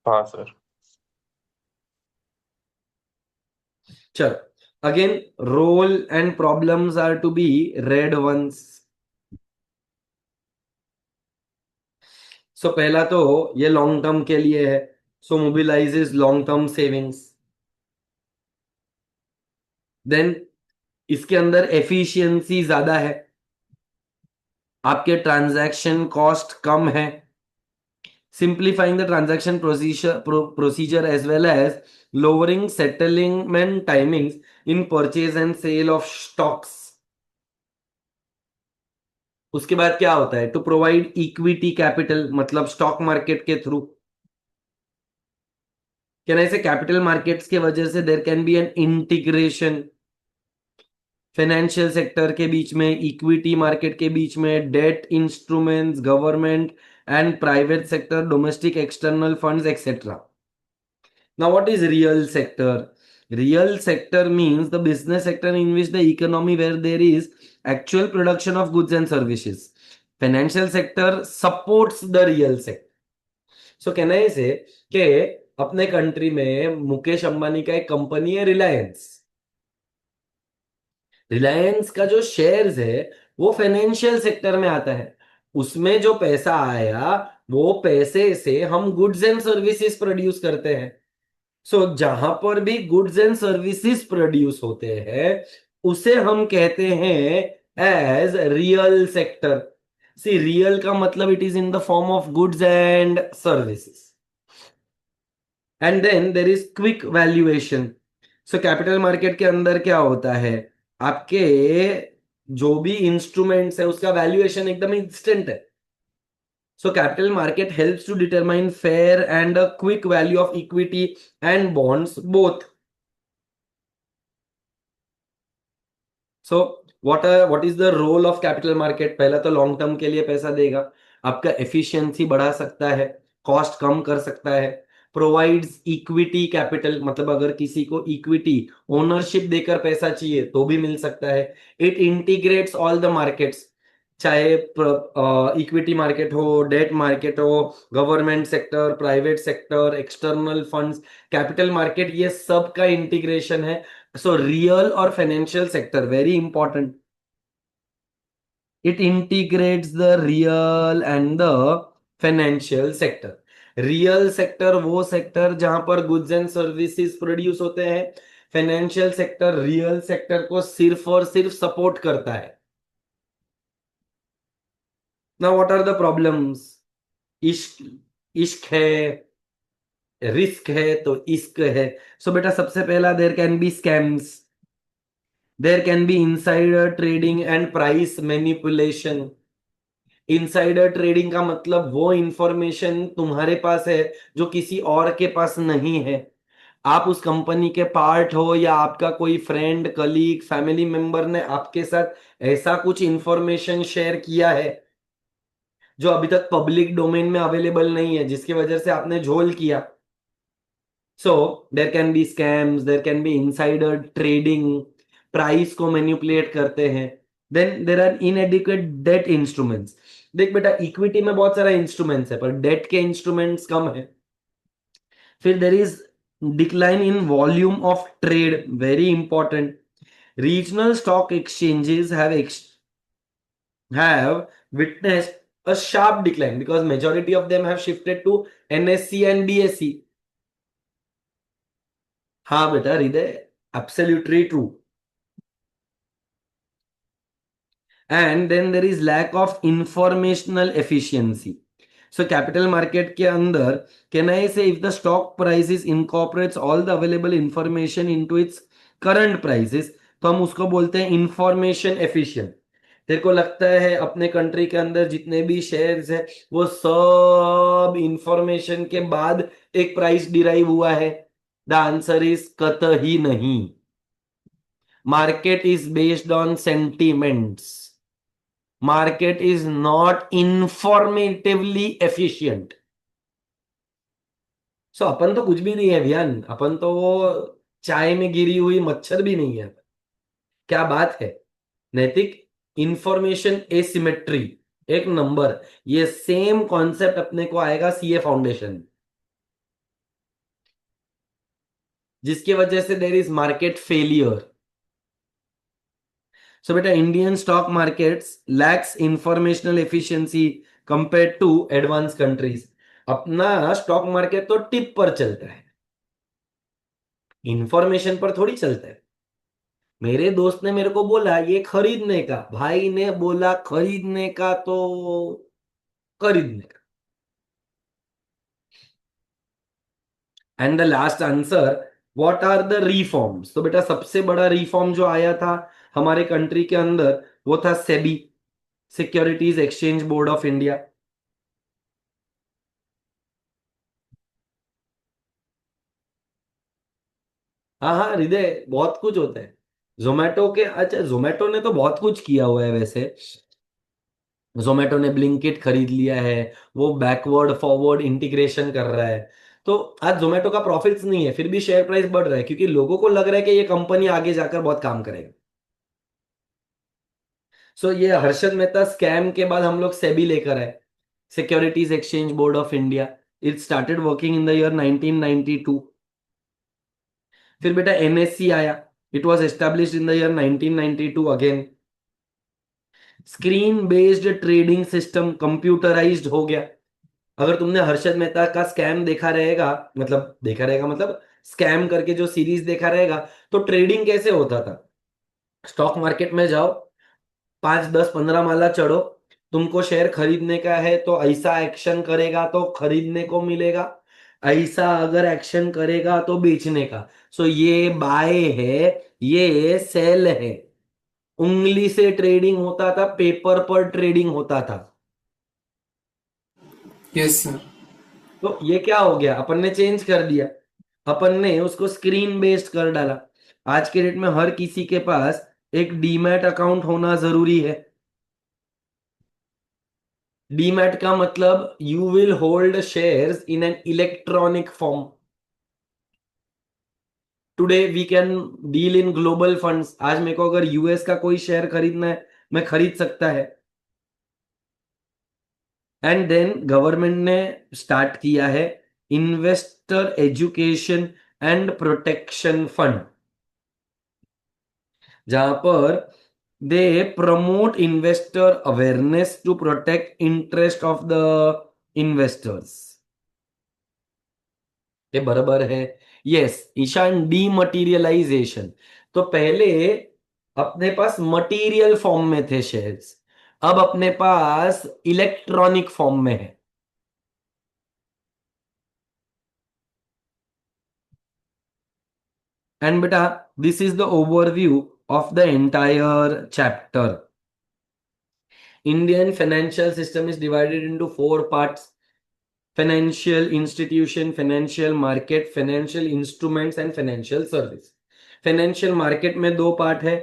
हाँ सर। चल, again, role and problems are to be read once. So पहला तो ये लॉन्ग टर्म के लिए है, so mobilises long term savings. Then इसके अंदर एफिशिएंसी ज्यादा है, आपके ट्रांजैक्शन कॉस्ट कम है, simplifying the transaction procedure as well as lowering settlement timings in purchase and sale of stocks. उसके बाद क्या होता है, टू प्रोवाइड इक्विटी कैपिटल, मतलब स्टॉक मार्केट के थ्रू, कैन ऐसे कैपिटल मार्केट्स के वजह से there can be an integration financial sector के बीच में, इक्विटी मार्केट के बीच में, debt instruments, government and private sector, domestic external funds etcetera. Now what is real sector? Real sector means the business sector in which the economy where there is actual production of goods and services. Financial sector supports the real sector. So can I say कि अपने country में मुकेश अंबानी का एक company है रिलायंस। रिलायंस का जो shares है वो फाइनेंशियल सेक्टर में आता है, उसमें जो पैसा आया वो पैसे से हम गुड्स एंड सर्विसेज प्रोड्यूस करते हैं। सो जहां पर भी गुड्स एंड सर्विसेज प्रोड्यूस होते हैं उसे हम कहते हैं as real sector. See, real का मतलब it is in the form of goods and services. And then there is quick valuation. So capital market के अंदर क्या होता है, आपके जो भी इंस्ट्रूमेंट्स है उसका वैल्यूएशन एकदम इंस्टेंट है। So capital market helps to determine fair and a quick value of equity and bonds both. So what is the role of capital market? पहला तो लॉन्ग टर्म के लिए पैसा देगा, आपका एफिशिएंसी बढ़ा सकता है, कॉस्ट कम कर सकता है, प्रोवाइड्स इक्विटी कैपिटल, मतलब अगर किसी को इक्विटी ओनरशिप देकर पैसा चाहिए तो भी मिल सकता है। It integrates all the markets, चाहे इक्विटी मार्केट हो, डेट मार्केट हो, government sector, private sector, external funds, capital market, ये सब का इंटीग्रेशन है। सो रियल और financial sector very important, it integrates the real and the financial sector. Real sector वो sector जहां पर गुड्स एंड सर्विसेज प्रोड्यूस होते हैं, फाइनेंशियल सेक्टर रियल सेक्टर को सिर्फ और सिर्फ सपोर्ट करता है। Now what are the problems? इश्क, इश्क है, रिस्क है तो इश्क है। सो बेटा सबसे पहला, there can be scams, there can be insider trading and price manipulation. Insider trading का मतलब वो इंफॉर्मेशन तुम्हारे पास है जो किसी और के पास नहीं है। आप उस कंपनी के पार्ट हो या आपका कोई फ्रेंड, कलीग, फैमिली मेंबर ने आपके साथ ऐसा कुछ इंफॉर्मेशन शेयर किया है जो अभी तक पब्लिक डोमेन में अवेलेबल नहीं है, जिसकी वजह से आपने झोल किया। So there can be scams, there can be insider trading, price को मैनिपुलेट करते हैं। Then there are inadequate debt instruments. देख बेटा, इक्विटी में बहुत सारा इंस्ट्रूमेंट्स है पर डेट के इंस्ट्रूमेंट्स कम है। फिर there is decline in volume of trade, very important. Regional stock exchanges have witnessed a sharp decline because majority of them have shifted to NSE and BSE. हाँ बेटा हृदय, absolutely true. and then there is lack of informational efficiency. So capital market के अंदर, can I say if the stock prices incorporates all the available information into its current prices, तो हम उसको बोलते हैं इंफॉर्मेशन एफिशिएंट. तेरे को लगता है अपने कंट्री के अंदर जितने भी शेयर्स है वो सब इंफॉर्मेशन के बाद एक प्राइस डिराइव हुआ है? द आंसर इज कतई नहीं. Market is based on sentiments. Market is not informatively efficient. So अपन तो कुछ भी नहीं है ध्यान, अपन तो वो चाय में गिरी हुई मच्छर भी नहीं है. क्या बात है. नैतिक, इंफॉर्मेशन एसिमेट्री, एक नंबर. ये सेम कॉन्सेप्ट अपने को आएगा सीए फाउंडेशन, जिसकी वजह से there is market failure. So बेटा, Indian stock markets lacks informational efficiency compare to advance countries. अपना स्टॉक मार्केट तो टिप पर चलता है, इंफॉर्मेशन पर थोड़ी चलता है. मेरे दोस्त ने मेरे को बोला ये खरीदने का, भाई ने बोला खरीदने का तो खरीदने का. And the last answer, what are the reforms. तो बेटा सबसे बड़ा रिफॉर्म जो आया था हमारे कंट्री के अंदर वो था SEBI, securities exchange board of India. हाँ हाँ हृदय, बहुत कुछ होता है. जोमेटो के, अच्छा जोमेटो ने तो बहुत कुछ किया हुआ है वैसे. जोमेटो ने ब्लिंकिट खरीद लिया है, वो बैकवर्ड फॉरवर्ड इंटीग्रेशन कर रहा है. तो आज जोमेटो का प्रॉफिट्स नहीं है, फिर भी शेयर प्राइस बढ़ रहा है क्योंकि लोगों को लग रहा है कि ये कंपनी आगे जाकर बहुत काम करेगा. सो ये हर्षद मेहता स्कैम के बाद हम लोग सेबी लेकर आए, securities exchange board of India. It started working in the year 1992. फिर बेटा एनएससी आया, it was established in the year 1992 again. Screen based trading system computerised हो गया. अगर तुमने हर्षद मेहता का स्कैम देखा रहेगा मतलब स्कैम करके जो सीरीज देखा रहेगा, तो ट्रेडिंग कैसे होता था. स्टॉक मार्केट में जाओ, 5 10 15 माला चढ़ो, तुमको शेयर खरीदने का है तो ऐसा एक्शन करेगा तो खरीदने को मिलेगा, ऐसा अगर एक्शन करेगा तो बेचने का. सो ये बाय है, ये सेल है. उंगली से ट्रेडिंग होता था, पेपर पर ट्रेडिंग होता था. Yes sir. तो ये क्या हो गया, अपन ने चेंज कर दिया, अपन ने उसको स्क्रीन बेस्ड कर डाला. आज के डेट में हर किसी के पास एक डीमैट अकाउंट होना जरूरी है. डीमैट का मतलब you will hold shares in an electronic form. Today we can deal in global funds. आज मेरे को अगर यूएस का कोई शेयर खरीदना है, मैं खरीद सकता है. एंड देन गवर्नमेंट ने स्टार्ट किया है investor education and protection fund, जहां पर they promote investor awareness to protect interest of the investors. ये बराबर है. Yes Ishaan, dematerialisation. तो पहले अपने पास मटेरियल फॉर्म में थे शेयर्स, अब अपने पास इलेक्ट्रॉनिक फॉर्म में है. And beta, this is the overview of the entire chapter. Indian financial system is divided into 4 parts: financial institution, financial market, financial instruments and financial service. Financial market में 2 part है,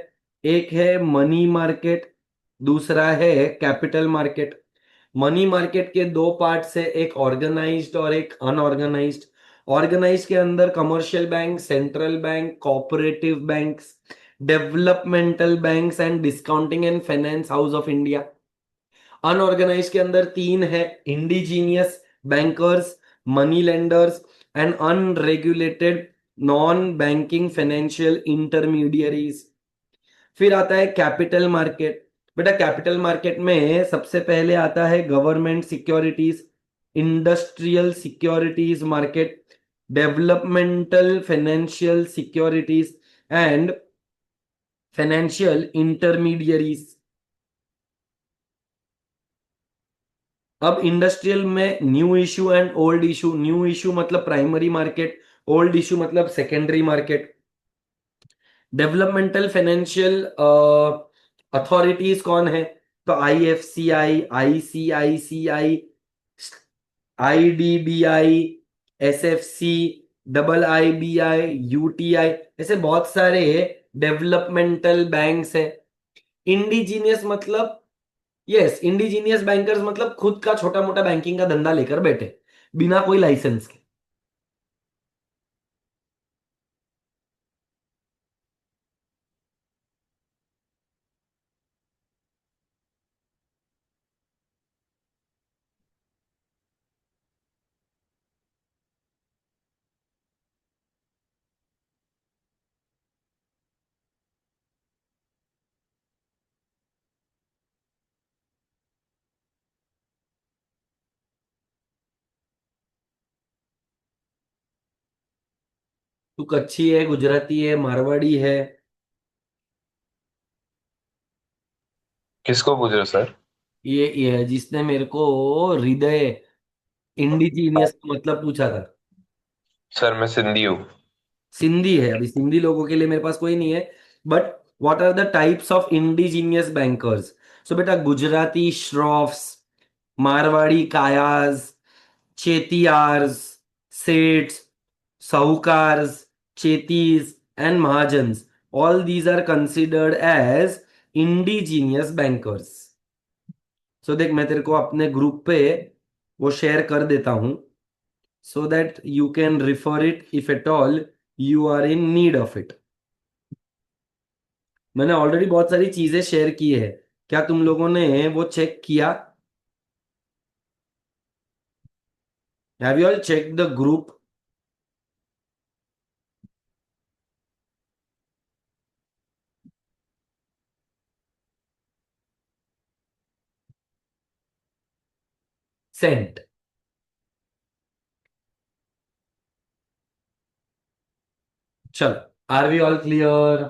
एक है money market, दूसरा है capital market. Money market के 2 part है, एक organised और एक अनऑर्गेनाइज्ड. ऑर्गेनाइज के अंदर commercial bank, central bank, cooperative banks, developmental banks and discounting and finance house of India. Unorganise के अंदर 3 है, indigenous bankers, money lenders and unregulated non banking financial intermediaries. फिर आता है कैपिटल मार्केट. बेटा कैपिटल मार्केट में सबसे पहले आता है government securities, industrial securities market, developmental financial securities and financial intermediaries. अब इंडस्ट्रियल में new issue and old issue, new issue मतलब प्राइमरी मार्केट, ओल्ड इशू मतलब secondary market. Developmental financial authorities कौन है? तो IFCI, ICICI, IDBI, SFC, double IBI, UTI, ऐसे बहुत सारे डेवलपमेंटल बैंक्स हैं। इंडिजीनियस मतलब, यस, इंडिजीनियस बैंकर्स मतलब खुद का छोटा मोटा बैंकिंग का धंधा लेकर बैठे बिना कोई लाइसेंस के। तू कच्छी है, गुजराती है, मारवाड़ी है? किसको पूछ रहे हो सर? ये जिसने मेरे को हृदय इंडिजीनियस का मतलब पूछा था। सर मैं सिंधी हूँ। सिंधी है, अभी सिंधी लोगों के लिए मेरे पास कोई नहीं है। But what are the types of indigenous bankers? So बेटा, Gujarati shroffs, Marwari Kayas, Chettiars, Seths, Sahukars, Chettis and Mahajans, all these are considered as indigenous bankers. So देख, मैं तेरे को अपने ग्रुप पे वो शेयर कर देता हूं, so that you can refer it if at all you are in need of it. मैंने ऑलरेडी बहुत सारी चीजें शेयर की है, क्या तुम लोगों ने वो चेक किया? Have you all check the group? Sent. चलो, आर वी ऑल क्लियर?